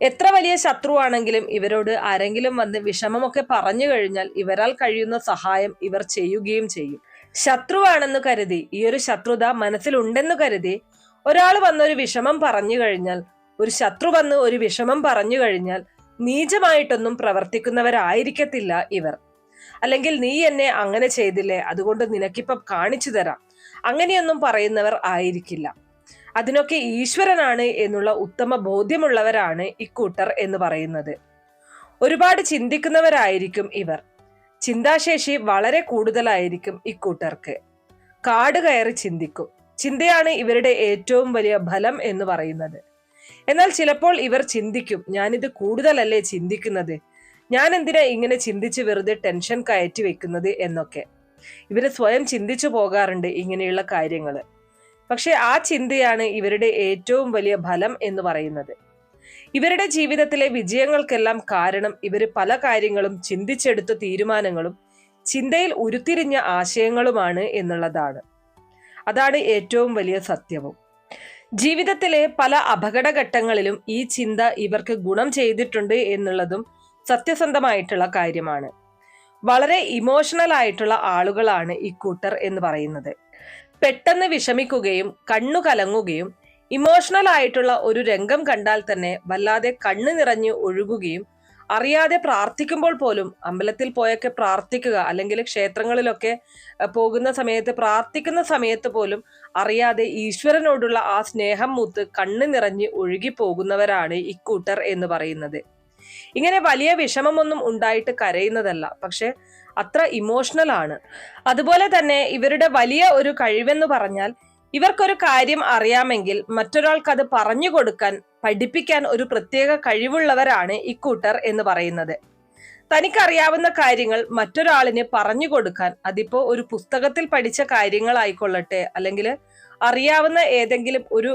എത്ര വലിയ ശത്രുവാണെങ്കിലും ഇവരോട് ആരെങ്കിലും വന്ന് വിഷമമൊക്കെ പറഞ്ഞു കഴിഞ്ഞാൽ ഇവരാൽ കഴിയുന്ന സഹായം ഇവർ ചെയ്യുകയും ചെയ്യും. ശത്രുവാണെന്ന് കരുതി, ഈ ഒരു ശത്രുത മനസ്സിലുണ്ടെന്ന് കരുതി ഒരാൾ വന്നൊരു വിഷമം പറഞ്ഞു കഴിഞ്ഞാൽ, ഒരു ശത്രു വന്ന് ഒരു വിഷമം പറഞ്ഞു കഴിഞ്ഞാൽ നീചമായിട്ടൊന്നും പ്രവർത്തിക്കുന്നവരായിരിക്കത്തില്ല ഇവർ. അല്ലെങ്കിൽ നീ എന്നെ അങ്ങനെ ചെയ്തില്ലേ, അതുകൊണ്ട് നിനക്കിപ്പം കാണിച്ചു തരാം, അങ്ങനെയൊന്നും പറയുന്നവർ ആയിരിക്കില്ല. അതിനൊക്കെ ഈശ്വരനാണ് എന്നുള്ള ഉത്തമ ബോധ്യമുള്ളവരാണ് ഇക്കൂട്ടർ എന്ന് പറയുന്നത്. ഒരുപാട് ചിന്തിക്കുന്നവരായിരിക്കും ഇവർ. ചിന്താശേഷി വളരെ കൂടുതലായിരിക്കും ഇക്കൂട്ടർക്ക്. കാട് കയറി ചിന്തിക്കും. ചിന്തയാണ് ഇവരുടെ ഏറ്റവും വലിയ ഫലം എന്ന് പറയുന്നത്. എന്നാൽ ചിലപ്പോൾ ഇവർ ചിന്തിക്കും, ഞാനിത് കൂടുതലല്ലേ ചിന്തിക്കുന്നത്, ഞാൻ എന്തിനാ ഇങ്ങനെ ചിന്തിച്ച് വെറുതെ ടെൻഷൻ കയറ്റി വെക്കുന്നത് എന്നൊക്കെ ഇവര് സ്വയം ചിന്തിച്ചു പോകാറുണ്ട് ഇങ്ങനെയുള്ള കാര്യങ്ങൾ. പക്ഷെ ആ ചിന്തയാണ് ഇവരുടെ ഏറ്റവും വലിയ ഫലം എന്ന് പറയുന്നത്. ഇവരുടെ ജീവിതത്തിലെ വിജയങ്ങൾക്കെല്ലാം കാരണം ഇവർ പല കാര്യങ്ങളും ചിന്തിച്ചെടുത്ത തീരുമാനങ്ങളും ചിന്തയിൽ ഉരുത്തിരിഞ്ഞ ആശയങ്ങളുമാണ് എന്നുള്ളതാണ്. അതാണ് ഏറ്റവും വലിയ സത്യവും. ജീവിതത്തിലെ പല അപകടഘട്ടങ്ങളിലും ഈ ചിന്ത ഇവർക്ക് ഗുണം ചെയ്തിട്ടുണ്ട് എന്നുള്ളതും സത്യസന്ധമായിട്ടുള്ള കാര്യമാണ്. വളരെ ഇമോഷണൽ ആയിട്ടുള്ള ആളുകളാണ് ഇക്കൂട്ടർ എന്ന് പറയുന്നത്. പെട്ടെന്ന് വിഷമിക്കുകയും കണ്ണു കലങ്ങുകയും ഇമോഷണൽ ആയിട്ടുള്ള ഒരു രംഗം കണ്ടാൽ തന്നെ വല്ലാതെ കണ്ണു നിറഞ്ഞു ഒഴുകുകയും അറിയാതെ പ്രാർത്ഥിക്കുമ്പോൾ പോലും, അമ്പലത്തിൽ പോയൊക്കെ പ്രാർത്ഥിക്കുക അല്ലെങ്കിൽ ക്ഷേത്രങ്ങളിലൊക്കെ പോകുന്ന സമയത്ത് പ്രാർത്ഥിക്കുന്ന സമയത്ത് പോലും അറിയാതെ ഈശ്വരനോടുള്ള ആ സ്നേഹം മൂത്ത് കണ്ണു നിറഞ്ഞ് ഒഴുകി പോകുന്നവരാണ് ഇക്കൂട്ടർ എന്ന് പറയുന്നത്. ഇങ്ങനെ വലിയ വിഷമമൊന്നും ഉണ്ടായിട്ട് കരയുന്നതല്ല, പക്ഷെ അത്ര ഇമോഷണൽ ആണ്. അതുപോലെ തന്നെ ഇവരുടെ വലിയ ഒരു കഴിവെന്ന് പറഞ്ഞാൽ, ഇവർക്കൊരു കാര്യം അറിയാമെങ്കിൽ മറ്റൊരാൾക്ക് അത് പറഞ്ഞു കൊടുക്കാൻ, പഠിപ്പിക്കാൻ ഒരു പ്രത്യേക കഴിവുള്ളവരാണ് ഇക്കൂട്ടർ എന്ന് പറയുന്നത്. തനിക്കറിയാവുന്ന കാര്യങ്ങൾ മറ്റൊരാളിന് പറഞ്ഞു കൊടുക്കാൻ, അതിപ്പോ ഒരു പുസ്തകത്തിൽ പഠിച്ച കാര്യങ്ങളായിക്കൊള്ളട്ടെ, അല്ലെങ്കിൽ അറിയാവുന്ന ഏതെങ്കിലും ഒരു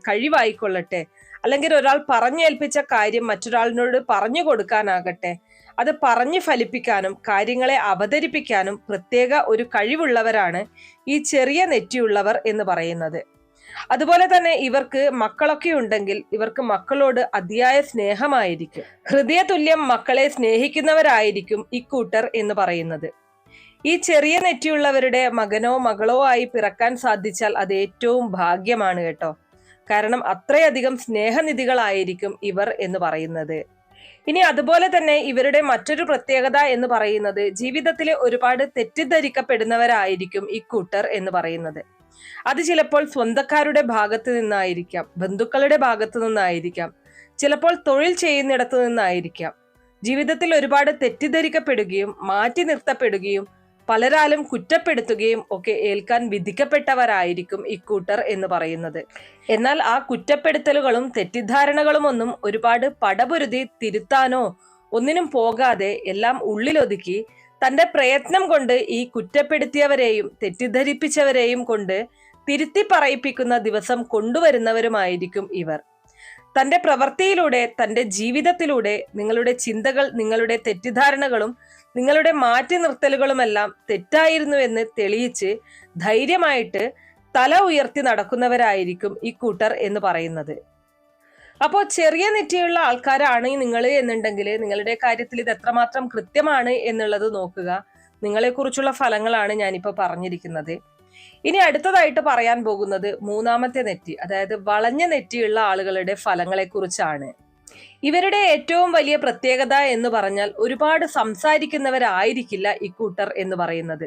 കഴിവായിക്കൊള്ളട്ടെ, അല്ലെങ്കിൽ ഒരാൾ പറഞ്ഞേൽപ്പിച്ച കാര്യം മറ്റൊരാളിനോട് പറഞ്ഞു കൊടുക്കാനാകട്ടെ, അത് പറഞ്ഞു ഫലിപ്പിക്കാനും കാര്യങ്ങളെ അവതരിപ്പിക്കാനും പ്രത്യേക ഒരു കഴിവുള്ളവരാണ് ഈ ചെറിയ നെറ്റിയുള്ളവർ എന്ന് പറയുന്നത്. അതുപോലെ തന്നെ ഇവർക്ക് മക്കളൊക്കെ ഉണ്ടെങ്കിൽ ഇവർക്ക് മക്കളോട് അതിയായ സ്നേഹമായിരിക്കും. ഹൃദയതുല്യം മക്കളെ സ്നേഹിക്കുന്നവരായിരിക്കും ഇക്കൂട്ടർ എന്ന് പറയുന്നത്. ഈ ചെറിയ നെറ്റിയുള്ളവരുടെ മകനോ മകളോ ആയി പിറക്കാൻ സാധിച്ചാൽ അത് ഏറ്റവും ഭാഗ്യമാണ് കേട്ടോ. കാരണം അത്രയധികം സ്നേഹനിധികളായിരിക്കും ഇവർ എന്ന് പറയുന്നത്. ഇനി അതുപോലെ തന്നെ ഇവരുടെ മറ്റൊരു പ്രത്യേകത എന്ന് പറയുന്നത് ജീവിതത്തിൽ ഒരുപാട് തെറ്റിദ്ധരിക്കപ്പെടുന്നവരായിരിക്കും ഇക്കൂട്ടർ എന്ന് പറയുന്നത്. അത് ചിലപ്പോൾ സ്വന്തക്കാരുടെ ഭാഗത്ത് നിന്നായിരിക്കാം, ബന്ധുക്കളുടെ ഭാഗത്ത് നിന്നായിരിക്കാം, ചിലപ്പോൾ തൊഴിൽ ചെയ്യുന്നിടത്തു നിന്നായിരിക്കാം. ജീവിതത്തിൽ ഒരുപാട് തെറ്റിദ്ധരിക്കപ്പെടുകയും മാറ്റി നിർത്തപ്പെടുകയും പലരാലും കുറ്റപ്പെടുത്തുകയും ഒക്കെ ഏൽക്കാൻ വിധിക്കപ്പെട്ടവരായിരിക്കും ഇക്കൂട്ടർ എന്ന് പറയുന്നത്. എന്നാൽ ആ കുറ്റപ്പെടുത്തലുകളും തെറ്റിദ്ധാരണകളും ഒന്നും ഒരുപാട് പടപൊരുതി തിരുത്താനോ ഒന്നിനും പോകാതെ എല്ലാം ഉള്ളിലൊതുക്കി തന്റെ പ്രയത്നം കൊണ്ട് ഈ കുറ്റപ്പെടുത്തിയവരെയും തെറ്റിദ്ധരിപ്പിച്ചവരെയും കൊണ്ട് തിരുത്തി പറയിപ്പിക്കുന്ന ദിവസം കൊണ്ടുവരുന്നവരുമായിരിക്കും ഇവർ. തന്റെ പ്രവൃത്തിയിലൂടെ, തന്റെ ജീവിതത്തിലൂടെ നിങ്ങളുടെ ചിന്തകൾ, നിങ്ങളുടെ തെറ്റിദ്ധാരണകളും നിങ്ങളുടെ മാറ്റി നിർത്തലുകളുമെല്ലാം തെറ്റായിരുന്നു എന്ന് തെളിയിച്ച് ധൈര്യമായിട്ട് തല ഉയർത്തി നടക്കുന്നവരായിരിക്കും ഇക്കൂട്ടർ എന്ന് പറയുന്നത്. അപ്പോൾ ചെറിയ നെറ്റിയുള്ള ആൾക്കാരാണ് നിങ്ങൾ എന്നുണ്ടെങ്കിൽ നിങ്ങളുടെ കാര്യത്തിൽ ഇത് എത്രമാത്രം കൃത്യമാണ് എന്നുള്ളത് നോക്കുക. നിങ്ങളെക്കുറിച്ചുള്ള ഫലങ്ങളാണ് ഞാനിപ്പോൾ പറഞ്ഞിരിക്കുന്നത്. ഇനി അടുത്തതായിട്ട് പറയാൻ പോകുന്നത് മൂന്നാമത്തെ നെറ്റി, അതായത് വളഞ്ഞ നെറ്റിയുള്ള ആളുകളുടെ ഫലങ്ങളെ കുറിച്ചാണ്. ഇവരുടെ ഏറ്റവും വലിയ പ്രത്യേകത എന്ന് പറഞ്ഞാൽ ഒരുപാട് സംസാരിക്കുന്നവരായിരിക്കില്ല ഇക്കൂട്ടർ എന്ന് പറയുന്നത്.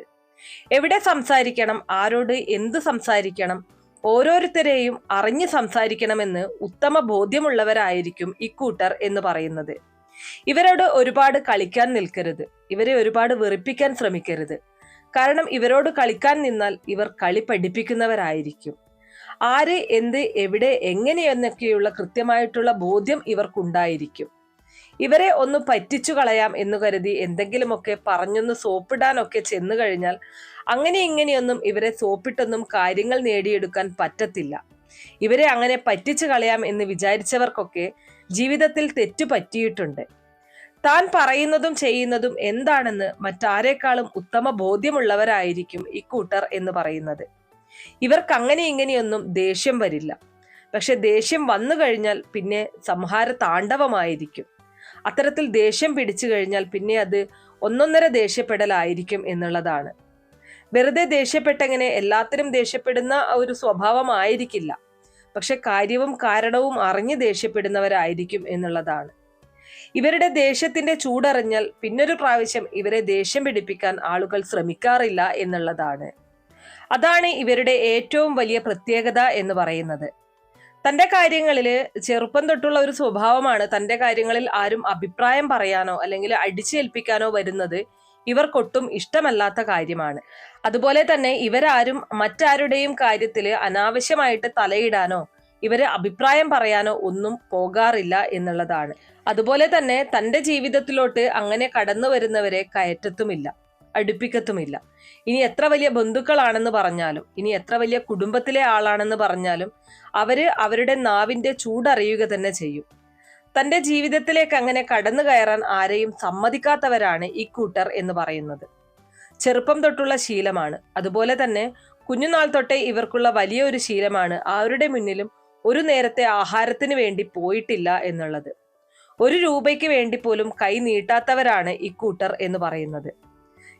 എവിടെ സംസാരിക്കണം, ആരോട് എന്ത് സംസാരിക്കണം, ഓരോരുത്തരെയും അറിഞ്ഞ് സംസാരിക്കണമെന്ന് ഉത്തമ ബോധ്യമുള്ളവരായിരിക്കും ഇക്കൂട്ടർ എന്ന് പറയുന്നത്. ഇവരോട് ഒരുപാട് കളിക്കാൻ നിൽക്കരുത്, ഇവരെ ഒരുപാട് വെറുപ്പിക്കാൻ ശ്രമിക്കരുത്. കാരണം ഇവരോട് കളിക്കാൻ നിന്നാൽ ഇവർ കളി പഠിപ്പിക്കുന്നവരായിരിക്കും. ആര്, എന്ത്, എവിടെ, എങ്ങനെയെന്നൊക്കെയുള്ള കൃത്യമായിട്ടുള്ള ബോധ്യം ഇവർക്കുണ്ടായിരിക്കും. ഇവരെ ഒന്ന് പറ്റിച്ചു കളയാം എന്ന് കരുതി എന്തെങ്കിലുമൊക്കെ പറഞ്ഞൊന്ന് സോപ്പിടാനൊക്കെ ചെന്നു കഴിഞ്ഞാൽ അങ്ങനെ ഇങ്ങനെയൊന്നും ഇവരെ സോപ്പിട്ടൊന്നും കാര്യങ്ങൾ നേടിയെടുക്കാൻ പറ്റത്തില്ല. ഇവരെ അങ്ങനെ പറ്റിച്ചു കളയാം എന്ന് വിചാരിച്ചവർക്കൊക്കെ ജീവിതത്തിൽ തെറ്റു പറ്റിയിട്ടുണ്ട്. താൻ പറയുന്നതും ചെയ്യുന്നതും എന്താണെന്ന് മറ്റാരേക്കാളും ഉത്തമ ബോധ്യമുള്ളവരായിരിക്കും ഇക്കൂട്ടർ എന്ന് പറയുന്നത്. ഇവർക്ക് അങ്ങനെ ഇങ്ങനെയൊന്നും ദേഷ്യം വരില്ല. പക്ഷെ ദേഷ്യം വന്നു കഴിഞ്ഞാൽ പിന്നെ സംഹാര താണ്ഡവമായിരിക്കും. അത്തരത്തിൽ ദേഷ്യം പിടിച്ചു കഴിഞ്ഞാൽ പിന്നെ അത് ഒന്നൊന്നര ദേഷ്യപ്പെടലായിരിക്കും എന്നുള്ളതാണ്. വെറുതെ ദേഷ്യപ്പെട്ടെങ്ങനെ എല്ലാത്തിനും ദേഷ്യപ്പെടുന്ന ഒരു സ്വഭാവമായിരിക്കില്ല. പക്ഷെ കാര്യവും കാരണവും അറിഞ്ഞ് ദേഷ്യപ്പെടുന്നവരായിരിക്കും എന്നുള്ളതാണ്. ഇവരുടെ ദേഷ്യത്തിന്റെ ചൂടറിഞ്ഞാൽ പിന്നൊരു പ്രാവശ്യം ഇവരെ ദേഷ്യം പിടിപ്പിക്കാൻ ആളുകൾ ശ്രമിക്കാറില്ല എന്നുള്ളതാണ്. അതാണ് ഇവരുടെ ഏറ്റവും വലിയ പ്രത്യേകത എന്ന് പറയുന്നത്. തന്റെ കാര്യങ്ങളിൽ ചെറുപ്പം തൊട്ടുള്ള ഒരു സ്വഭാവമാണ് തന്റെ കാര്യങ്ങളിൽ ആരും അഭിപ്രായം പറയാനോ അല്ലെങ്കിൽ അടിച്ചേൽപ്പിക്കാനോ വരുന്നത് ഇവർക്കൊട്ടും ഇഷ്ടമല്ലാത്ത കാര്യമാണ്. അതുപോലെ തന്നെ ഇവരാരും മറ്റാരുടെയും കാര്യത്തിൽ അനാവശ്യമായിട്ട് തലയിടാനോ ഇവര് അഭിപ്രായം പറയാനോ ഒന്നും പോകാറില്ല എന്നുള്ളതാണ്. അതുപോലെ തന്നെ തന്റെ ജീവിതത്തിലോട്ട് അങ്ങനെ കടന്നു വരുന്നവരെ കയറ്റത്തുമില്ല, അടുപ്പിക്കത്തുമില്ല. ഇനി എത്ര വലിയ ബന്ധുക്കളാണെന്ന് പറഞ്ഞാലും, ഇനി എത്ര വലിയ കുടുംബത്തിലെ ആളാണെന്ന് പറഞ്ഞാലും അവര് അവരുടെ നാവിന്റെ ചൂടറിയുക തന്നെ ചെയ്യും. തന്റെ ജീവിതത്തിലേക്ക് അങ്ങനെ കടന്നു കയറാൻ ആരെയും സമ്മതിക്കാത്തവരാണ് ഇക്കൂട്ടർ എന്ന് പറയുന്നത്. ചെറുപ്പം തൊട്ടുള്ള ശീലമാണ്. അതുപോലെ തന്നെ കുഞ്ഞുനാൾ തൊട്ടേ ഇവർക്കുള്ള വലിയൊരു ശീലമാണ് അവരുടെ മുന്നിലും ഒരു നേരത്തെ ആഹാരത്തിന് വേണ്ടി പോയിട്ടില്ല എന്നുള്ളത്. 1 രൂപയ്ക്ക് വേണ്ടി പോലും കൈ നീട്ടാത്തവരാണ് ഇക്കൂട്ടർ എന്ന് പറയുന്നത്.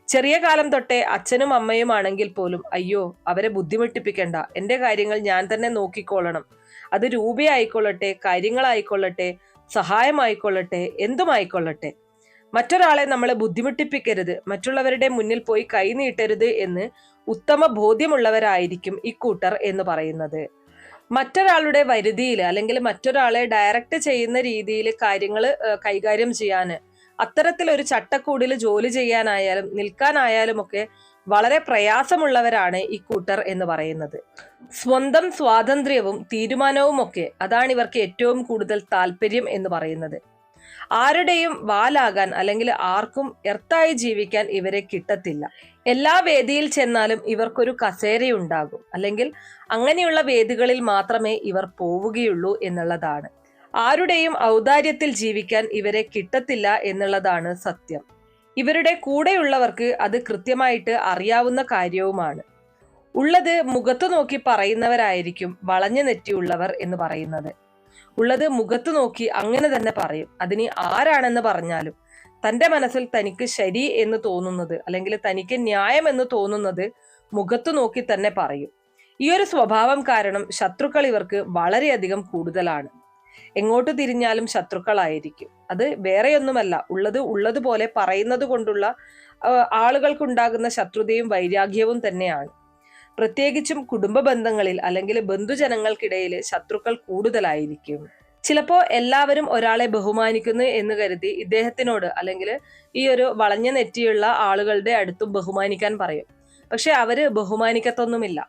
ചെറിയ കാലം തൊട്ടേ അച്ഛനും അമ്മയും ആണെങ്കിൽ പോലും അയ്യോ അവരെ ബുദ്ധിമുട്ടിപ്പിക്കണ്ട, എൻ്റെ കാര്യങ്ങൾ ഞാൻ തന്നെ നോക്കിക്കോളണം, അത് രൂപയായിക്കൊള്ളട്ടെ, കാര്യങ്ങളായിക്കൊള്ളട്ടെ, സഹായമായിക്കൊള്ളട്ടെ, എന്തുമായിക്കൊള്ളട്ടെ, മറ്റൊരാളെ നമ്മളെ ബുദ്ധിമുട്ടിപ്പിക്കരുത്, മറ്റുള്ളവരുടെ മുന്നിൽ പോയി കൈ നീട്ടരുത് എന്ന് ഉത്തമ ബോധ്യമുള്ളവരായിരിക്കും ഇക്കൂട്ടർ എന്ന് പറയുന്നത്. മറ്റൊരാളുടെ വരുതിയിൽ അല്ലെങ്കിൽ മറ്റൊരാളെ ഡയറക്റ്റ് ചെയ്യുന്ന രീതിയിൽ കാര്യങ്ങൾ കൈകാര്യം ചെയ്യാന്, അത്തരത്തിലൊരു ചട്ടക്കൂടിൽ ജോലി ചെയ്യാനായാലും നിൽക്കാനായാലും ഒക്കെ വളരെ പ്രയാസമുള്ളവരാണ് ഇക്കൂട്ടർ എന്ന് പറയുന്നത്. സ്വന്തം സ്വാതന്ത്ര്യവും തീരുമാനവും ഒക്കെ അതാണ് ഇവർക്ക് ഏറ്റവും കൂടുതൽ താല്പര്യം എന്ന് പറയുന്നത്. ആരുടെയും വാലാകാൻ അല്ലെങ്കിൽ ആർക്കും എർത്തായി ജീവിക്കാൻ ഇവരെ കിട്ടത്തില്ല. എല്ലാ വേദിയിൽ ചെന്നാലും ഇവർക്കൊരു കസേരയുണ്ടാകും, അല്ലെങ്കിൽ അങ്ങനെയുള്ള വേദികളിൽ മാത്രമേ ഇവർ പോവുകയുള്ളൂ എന്നുള്ളതാണ്. ആരുടെയും ഔദാര്യത്തിൽ ജീവിക്കാൻ ഇവരെ കിട്ടത്തില്ല എന്നുള്ളതാണ് സത്യം. ഇവരുടെ കൂടെയുള്ളവർക്ക് അത് കൃത്യമായിട്ട് അറിയാവുന്ന കാര്യവുമാണ്. ഉള്ളത് മുഖത്തു നോക്കി പറയുന്നവരായിരിക്കും വളഞ്ഞു നെറ്റിയുള്ളവർ എന്ന് പറയുന്നത്. ഉള്ളത് മുഖത്തു നോക്കി അങ്ങനെ തന്നെ പറയും. അതിന് ആരാണെന്ന് പറഞ്ഞാലും തന്റെ മനസ്സിൽ തനിക്ക് ശരി എന്ന് തോന്നുന്നത് അല്ലെങ്കിൽ തനിക്ക് ന്യായം എന്ന് തോന്നുന്നത് മുഖത്തു നോക്കി തന്നെ പറയും. ഈ ഒരു സ്വഭാവം കാരണം ശത്രുക്കൾ ഇവർക്ക് വളരെയധികം കൂടുതലാണ്. എങ്ങോട്ട് തിരിഞ്ഞാലും ശത്രുക്കളായിരിക്കും. അത് വേറെയൊന്നുമല്ല, ഉള്ളതുപോലെ പറയുന്നത് കൊണ്ടുള്ള ആളുകൾക്കുണ്ടാകുന്ന ശത്രുതയും വൈരാഗ്യവും തന്നെയാണ്. പ്രത്യേകിച്ചും കുടുംബ ബന്ധങ്ങളിൽ അല്ലെങ്കിൽ ബന്ധുജനങ്ങൾക്കിടയിൽ ശത്രുക്കൾ കൂടുതലായിരിക്കും. ചിലപ്പോ എല്ലാവരും ഒരാളെ ബഹുമാനിക്കുന്നു എന്ന് കരുതി ഇദ്ദേഹത്തിനോട് അല്ലെങ്കിൽ ഈ ഒരു വളഞ്ഞ നെറ്റിയുള്ള ആളുകളുടെ അടുത്തും ബഹുമാനിക്കാൻ പറയും. പക്ഷെ അവര് ബഹുമാനിക്കത്തൊന്നുമില്ല.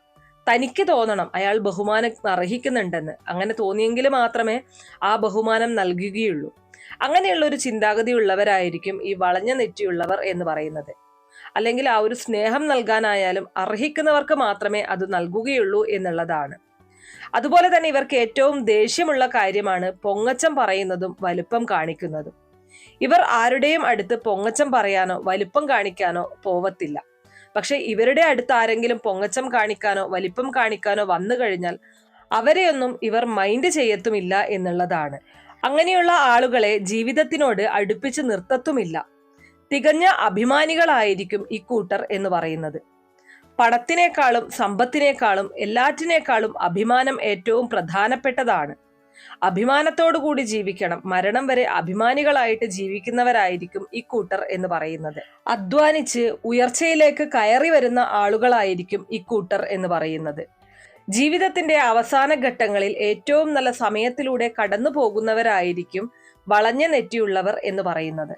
തനിക്ക് തോന്നണം അയാൾ ബഹുമാനം അർഹിക്കുന്നുണ്ടെന്ന്. അങ്ങനെ തോന്നിയെങ്കിൽ മാത്രമേ ആ ബഹുമാനം നൽകുകയുള്ളൂ. അങ്ങനെയുള്ള ഒരു ചിന്താഗതി ഉള്ളവരായിരിക്കും ഈ വളഞ്ഞ നെറ്റിയുള്ളവർ എന്ന് പറയുന്നത്. അല്ലെങ്കിൽ ആ ഒരു സ്നേഹം നൽകാനായാലും അർഹിക്കുന്നവർക്ക് മാത്രമേ അത് നൽകുകയുള്ളൂ എന്നുള്ളതാണ്. അതുപോലെ തന്നെ ഇവർക്ക് ഏറ്റവും ദേഷ്യമുള്ള കാര്യമാണ് പൊങ്ങച്ചം പറയുന്നതും വലുപ്പം കാണിക്കുന്നതും. ഇവർ ആരുടെയും അടുത്ത് പൊങ്ങച്ചം പറയാനോ വലുപ്പം കാണിക്കാനോ പോവത്തില്ല. പക്ഷെ ഇവരുടെ അടുത്ത് ആരെങ്കിലും പൊങ്ങച്ചം കാണിക്കാനോ വലിപ്പം കാണിക്കാനോ വന്നു കഴിഞ്ഞാൽ അവരെയൊന്നും ഇവർ മൈൻഡ് ചെയ്യത്തുമില്ല എന്നുള്ളതാണ്. അങ്ങനെയുള്ള ആളുകളെ ജീവിതത്തിനോട് അടുപ്പിച്ച് നിർത്തത്തുമില്ല. തികഞ്ഞ അഭിമാനികളായിരിക്കും ഇക്കൂട്ടർ എന്ന് പറയുന്നത്. പണത്തിനേക്കാളും സമ്പത്തിനേക്കാളും എല്ലാറ്റിനേക്കാളും അഭിമാനം ഏറ്റവും പ്രധാനപ്പെട്ടതാണ്. അഭിമാനത്തോടു കൂടി ജീവിക്കണം. മരണം വരെ അഭിമാനികളായിട്ട് ജീവിക്കുന്നവരായിരിക്കും ഇക്കൂട്ടർ എന്ന് പറയുന്നത്. അധ്വാനിച്ച് ഉയർച്ചയിലേക്ക് കയറി വരുന്ന ആളുകളായിരിക്കും ഇക്കൂട്ടർ എന്ന് പറയുന്നത്. ജീവിതത്തിന്റെ അവസാന ഘട്ടങ്ങളിൽ ഏറ്റവും നല്ല സമയത്തിലൂടെ കടന്നു പോകുന്നവരായിരിക്കും വളഞ്ഞ നെറ്റിയുള്ളവർ എന്ന് പറയുന്നത്.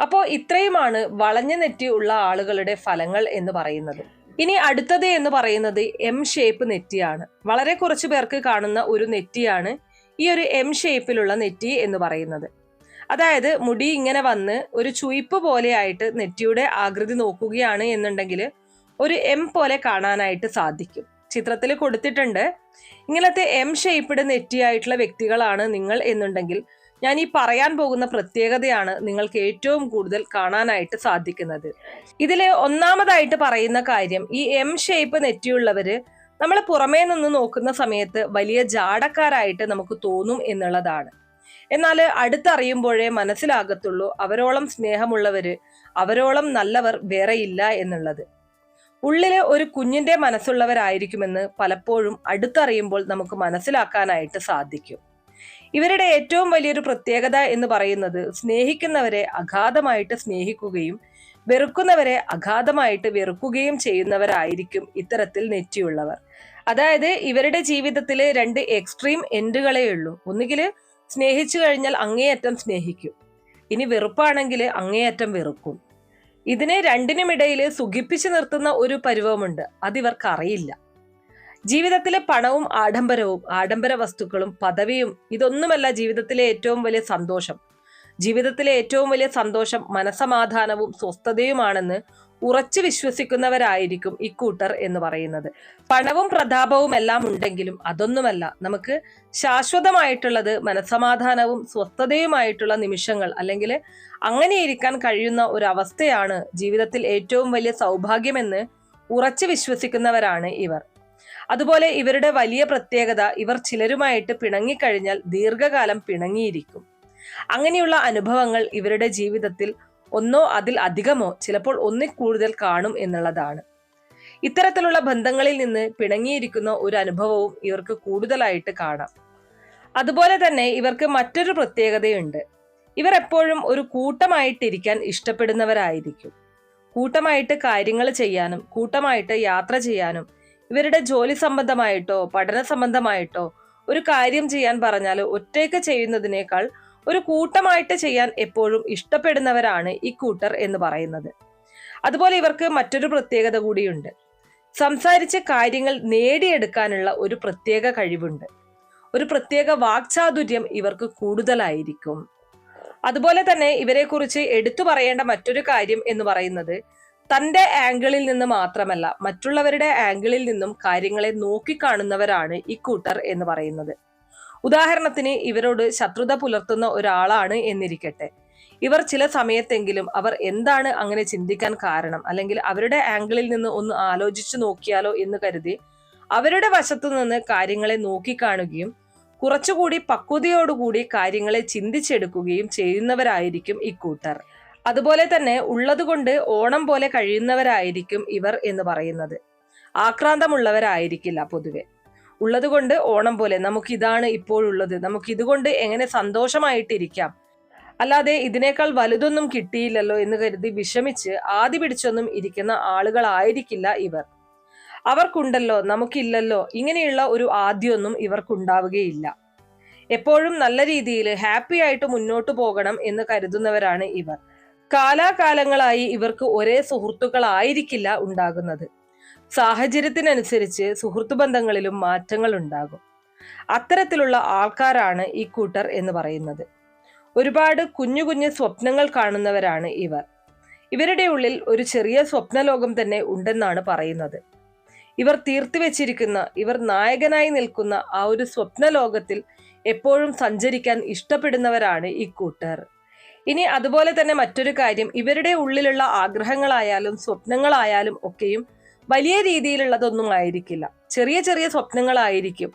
അപ്പോൾ ഇത്രയുമാണ് വളഞ്ഞ നെറ്റി ഉള്ള ആളുകളുടെ ഫലങ്ങൾ എന്ന് പറയുന്നത്. ഇനി അടുത്തത് എന്ന് പറയുന്നത് എം ഷേപ്പ് നെറ്റിയാണ്. വളരെ കുറച്ചു പേർക്ക് കാണുന്ന ഒരു നെറ്റിയാണ് ഈ ഒരു എം ഷേപ്പിലുള്ള നെറ്റി എന്ന് പറയുന്നത്. അതായത് മുടി ഇങ്ങനെ വന്ന് ഒരു ചുയിപ്പ് പോലെയായിട്ട് നെറ്റിയുടെ ആകൃതി നോക്കുകയാണ് എന്നുണ്ടെങ്കിൽ ഒരു എം പോലെ കാണാനായിട്ട് സാധിക്കും. ചിത്രത്തിൽ കൊടുത്തിട്ടുണ്ട്. ഇങ്ങനത്തെ എം ഷേപ്പിഡ് നെറ്റിയായിട്ടുള്ള വ്യക്തികളാണ് നിങ്ങൾ എന്നുണ്ടെങ്കിൽ ഞാൻ ഈ പറയാൻ പോകുന്ന പ്രത്യേകതയാണ് നിങ്ങൾക്ക് ഏറ്റവും കൂടുതൽ കാണാനായിട്ട് സാധിക്കുന്നത്. ഇതില് ഒന്നാമതായിട്ട് പറയുന്ന കാര്യം, ഈ എം ഷേപ്പ് നെറ്റിയുള്ളവര് നമ്മൾ പുറമേ നിന്ന് നോക്കുന്ന സമയത്ത് വലിയ ജാടക്കാരായിട്ട് നമുക്ക് തോന്നും എന്നുള്ളതാണ്. എന്നാൽ അടുത്തറിയുമ്പോഴേ മനസ്സിലാകത്തുള്ളൂ അവരോളം സ്നേഹമുള്ളവര്, അവരോളം നല്ലവർ വേറെയില്ല എന്നുള്ളത്. ഉള്ളില് ഒരു കുഞ്ഞിന്റെ മനസ്സുള്ളവരായിരിക്കുമെന്ന് പലപ്പോഴും അടുത്തറിയുമ്പോൾ നമുക്ക് മനസ്സിലാക്കാനായിട്ട് സാധിക്കും. ഇവരുടെ ഏറ്റവും വലിയൊരു പ്രത്യേകത എന്ന് പറയുന്നത് സ്നേഹിക്കുന്നവരെ അഗാധമായിട്ട് സ്നേഹിക്കുകയും വെറുക്കുന്നവരെ അഗാധമായിട്ട് വെറുക്കുകയും ചെയ്യുന്നവരായിരിക്കും ഇത്തരത്തിൽ നെറ്റിയുള്ളവർ. അതായത് ഇവരുടെ ജീവിതത്തിൽ രണ്ട് എക്സ്ട്രീം എൻഡുകളേ ഉള്ളൂ. ഒന്നുകിൽ സ്നേഹിച്ചു കഴിഞ്ഞാൽ അങ്ങേയറ്റം സ്നേഹിക്കും, ഇനി വെറുപ്പാണെങ്കിൽ അങ്ങേയറ്റം വെറുക്കും. ഇതിനെ രണ്ടിനുമിടയിൽ സുഖിപ്പിച്ചു നിർത്തുന്ന ഒരു പരുവമുണ്ട്, അതിവർക്ക് അറിയില്ല. ജീവിതത്തിലെ പണവും ആഡംബര വസ്തുക്കളും പദവിയും ഇതൊന്നുമല്ല ജീവിതത്തിലെ ഏറ്റവും വലിയ സന്തോഷം. ജീവിതത്തിലെ ഏറ്റവും വലിയ സന്തോഷം മനസമാധാനവും സ്വസ്ഥതയുമാണെന്ന് ഉറച്ചു വിശ്വസിക്കുന്നവരായിരിക്കും ഇക്കൂട്ടർ എന്ന് പറയുന്നത്. പണവും പ്രതാപവും എല്ലാം ഉണ്ടെങ്കിലും അതൊന്നുമല്ല, നമുക്ക് ശാശ്വതമായിട്ടുള്ളത് മനസമാധാനവും സ്വസ്ഥതയുമായിട്ടുള്ള നിമിഷങ്ങൾ, അല്ലെങ്കിൽ അങ്ങനെ ഇരിക്കാൻ കഴിയുന്ന ഒരു അവസ്ഥയാണ് ജീവിതത്തിൽ ഏറ്റവും വലിയ സൗഭാഗ്യമെന്ന് ഉറച്ചു വിശ്വസിക്കുന്നവരാണ് ഇവർ. അതുപോലെ ഇവരുടെ വലിയ പ്രത്യേകത, ഇവർ ചിലരുമായിട്ട് പിണങ്ങിക്കഴിഞ്ഞാൽ ദീർഘകാലം പിണങ്ങിയിരിക്കും. അങ്ങനെയുള്ള അനുഭവങ്ങൾ ഇവരുടെ ജീവിതത്തിൽ ഒന്നോ അതിൽ അധികമോ ചിലപ്പോൾ ഒന്നിൽ കൂടുതൽ കാണും എന്നുള്ളതാണ്. ഇത്തരത്തിലുള്ള ബന്ധങ്ങളിൽ നിന്ന് പിണങ്ങിയിരിക്കുന്ന ഒരു അനുഭവവും ഇവർക്ക് കൂടുതലായിട്ട് കാണാം. അതുപോലെ തന്നെ ഇവർക്ക് മറ്റൊരു പ്രത്യേകതയുണ്ട്. ഇവർ എപ്പോഴും ഒരു കൂട്ടമായിട്ടിരിക്കാൻ ഇഷ്ടപ്പെടുന്നവരായിരിക്കും. കൂട്ടമായിട്ട് കാര്യങ്ങൾ ചെയ്യാനും കൂട്ടമായിട്ട് യാത്ര ചെയ്യാനും ഇവരുടെ ജോലി സംബന്ധമായിട്ടോ പഠന സംബന്ധമായിട്ടോ ഒരു കാര്യം ചെയ്യാൻ പറഞ്ഞാൽ ഒറ്റയ്ക്ക് ചെയ്യുന്നതിനേക്കാൾ ഒരു കൂട്ടമായിട്ട് ചെയ്യാൻ എപ്പോഴും ഇഷ്ടപ്പെടുന്നവരാണ് ഈ കൂട്ടർ എന്ന് പറയുന്നത്. അതുപോലെ ഇവർക്ക് മറ്റൊരു പ്രത്യേകത കൂടിയുണ്ട്. സംസാരിച്ച് കാര്യങ്ങൾ നേടിയെടുക്കാനുള്ള ഒരു പ്രത്യേക കഴിവുണ്ട്. ഒരു പ്രത്യേക വാക്ചാതുര്യം ഇവർക്ക് കൂടുതലായിരിക്കും. അതുപോലെ തന്നെ ഇവരെ കുറിച്ച് എടുത്തു പറയേണ്ട മറ്റൊരു കാര്യം എന്ന് പറയുന്നത്, തന്റെ ആംഗിളിൽ നിന്ന് മാത്രമല്ല മറ്റുള്ളവരുടെ ആംഗിളിൽ നിന്നും കാര്യങ്ങളെ നോക്കിക്കാണുന്നവരാണ് ഇക്കൂട്ടർ എന്ന് പറയുന്നത്. ഉദാഹരണത്തിന് ഇവരോട് ശത്രുത പുലർത്തുന്ന ഒരാളാണ് എന്നിരിക്കട്ടെ, ഇവർ ചില സമയത്തെങ്കിലും അവർ എന്താണ് അങ്ങനെ ചിന്തിക്കാൻ കാരണം, അല്ലെങ്കിൽ അവരുടെ ആംഗിളിൽ നിന്ന് ഒന്ന് ആലോചിച്ചു നോക്കിയാലോ എന്ന് കരുതി അവരുടെ വശത്തു നിന്ന് കാര്യങ്ങളെ നോക്കിക്കാണുകയും കുറച്ചുകൂടി പക്വതയോടുകൂടി കാര്യങ്ങളെ ചിന്തിച്ചെടുക്കുകയും ചെയ്യുന്നവരായിരിക്കും ഇക്കൂട്ടർ. അതുപോലെ തന്നെ ഉള്ളതുകൊണ്ട് ഓണം പോലെ കഴിയുന്നവരായിരിക്കും ഇവർ എന്ന് പറയുന്നത്. ആക്രാന്തമുള്ളവരായിരിക്കില്ല പൊതുവെ. ഉള്ളതുകൊണ്ട് ഓണം പോലെ നമുക്കിതാണ് ഇപ്പോഴുള്ളത്, നമുക്കിതുകൊണ്ട് എങ്ങനെ സന്തോഷമായിട്ടിരിക്കാം, അല്ലാതെ ഇതിനേക്കാൾ വലുതൊന്നും കിട്ടിയില്ലല്ലോ എന്ന് കരുതി വിഷമിച്ച് ആദി പിടിച്ചൊന്നും ഇരിക്കുന്ന ആളുകളായിരിക്കില്ല ഇവർ. അവർക്കുണ്ടല്ലോ നമുക്കില്ലല്ലോ, ഇങ്ങനെയുള്ള ഒരു ആദ്യമൊന്നും ഇവർക്കുണ്ടാവുകയില്ല. എപ്പോഴും നല്ല രീതിയിൽ ഹാപ്പി ആയിട്ട് മുന്നോട്ട് പോകണം എന്ന് കരുതുന്നവരാണ് ഇവർ. കാലാകാലങ്ങളായി ഇവർക്ക് ഒരേ സുഹൃത്തുക്കളായിരിക്കില്ല ഉണ്ടാകുന്നത്. സാഹചര്യത്തിനനുസരിച്ച് സുഹൃത്തു ബന്ധങ്ങളിലും മാറ്റങ്ങൾ ഉണ്ടാകും. അത്തരത്തിലുള്ള ആൾക്കാരാണ് ഈ കൂട്ടർ എന്ന് പറയുന്നത്. ഒരുപാട് കുഞ്ഞു കുഞ്ഞു സ്വപ്നങ്ങൾ കാണുന്നവരാണ് ഇവർ. ഇവരുടെ ഉള്ളിൽ ഒരു ചെറിയ സ്വപ്നലോകം തന്നെ ഉണ്ടെന്നാണ് പറയുന്നത്. ഇവർ തീർത്തു വെച്ചിരിക്കുന്ന, ഇവർ നായകനായി നിൽക്കുന്ന ആ ഒരു സ്വപ്നലോകത്തിൽ എപ്പോഴും സഞ്ചരിക്കാൻ ഇഷ്ടപ്പെടുന്നവരാണ് ഈ കൂട്ടർ. ഇനി അതുപോലെ തന്നെ മറ്റൊരു കാര്യം, ഇവരുടെ ഉള്ളിലുള്ള ആഗ്രഹങ്ങളായാലും സ്വപ്നങ്ങളായാലും ഒക്കെയും വലിയ രീതിയിലുള്ളതൊന്നും ആയിരിക്കില്ല, ചെറിയ ചെറിയ സ്വപ്നങ്ങളായിരിക്കും.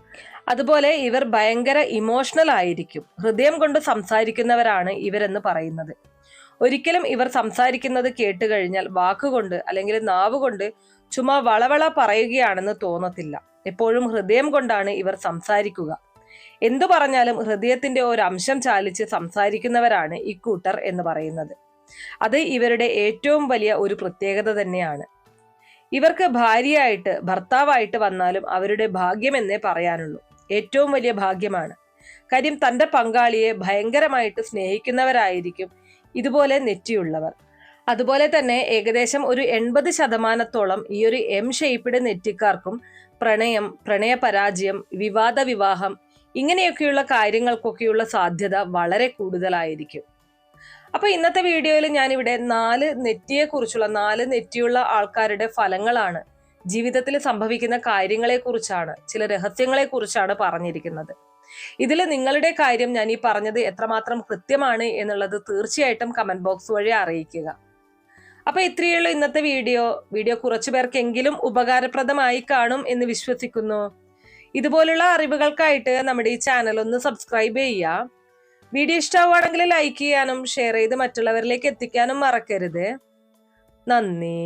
അതുപോലെ ഇവർ ഭയങ്കര ഇമോഷണൽ ആയിരിക്കും. ഹൃദയം കൊണ്ട് സംസാരിക്കുന്നവരാണ് ഇവരെന്ന് പറയുന്നത്. ഒരിക്കലും ഇവർ സംസാരിക്കുന്നത് കേട്ട് കഴിഞ്ഞാൽ വാക്കുകൊണ്ട് അല്ലെങ്കിൽ നാവുകൊണ്ട് ചുമ്മാ വളവള പറയുകയാണെന്ന് തോന്നത്തില്ല. എപ്പോഴും ഹൃദയം കൊണ്ടാണ് ഇവർ സംസാരിക്കുക. എന്തു പറഞ്ഞാലും ഹൃദയത്തിന്റെ ഒരു അംശം ചാലിച്ച് സംസാരിക്കുന്നവരാണ് ഇക്കൂട്ടർ എന്ന് പറയുന്നത്. അത് ഇവരുടെ ഏറ്റവും വലിയ ഒരു പ്രത്യേകത തന്നെയാണ്. ഇവർക്ക് ഭാര്യയായിട്ട് ഭർത്താവായിട്ട് വന്നാലും അവരുടെ ഭാഗ്യമെന്നേ പറയാനുള്ളൂ. ഏറ്റവും വലിയ ഭാഗ്യമാണ്. കാര്യം തന്റെ പങ്കാളിയെ ഭയങ്കരമായിട്ട് സ്നേഹിക്കുന്നവരായിരിക്കും ഇതുപോലെ നെറ്റിയുള്ളവർ. അതുപോലെ തന്നെ ഏകദേശം ഒരു 80% ഈ ഒരു എം ഷേപ്പിഡ് നെറ്റിക്കാർക്കും പ്രണയം, പ്രണയപരാജയം, വിവാദ വിവാഹം ഇങ്ങനെയൊക്കെയുള്ള കാര്യങ്ങൾക്കൊക്കെയുള്ള സാധ്യത വളരെ കൂടുതലായിരിക്കും. അപ്പൊ ഇന്നത്തെ വീഡിയോയിൽ ഞാനിവിടെ 4 നെറ്റിയെക്കുറിച്ചുള്ള 4 നെറ്റിയുള്ള ആൾക്കാരുടെ ഫലങ്ങളാണ്, ജീവിതത്തിൽ സംഭവിക്കുന്ന കാര്യങ്ങളെ കുറിച്ചാണ്, ചില രഹസ്യങ്ങളെ കുറിച്ചാണ് പറഞ്ഞിരിക്കുന്നത്. ഇതിൽ നിങ്ങളുടെ കാര്യം ഞാൻ ഈ പറഞ്ഞത് എത്രമാത്രം കൃത്യമാണ് എന്നുള്ളത് തീർച്ചയായിട്ടും കമന്റ് ബോക്സ് വഴി അറിയിക്കുക. അപ്പൊ ഇത്രയുള്ള ഇന്നത്തെ വീഡിയോ കുറച്ചു പേർക്കെങ്കിലും ഉപകാരപ്രദമായി കാണും എന്ന് വിശ്വസിക്കുന്നു. ഇതുപോലുള്ള അറിവുകൾക്കായിട്ട് നമ്മുടെ ഈ ചാനൽ ഒന്ന് സബ്സ്ക്രൈബ് ചെയ്യുക. വീഡിയോ ഇഷ്ടമാവുകയാണെങ്കിൽ ലൈക്ക് ചെയ്യാനും ഷെയർ ചെയ്ത് മറ്റുള്ളവരിലേക്ക് എത്തിക്കാനും മറക്കരുത്. നന്ദി.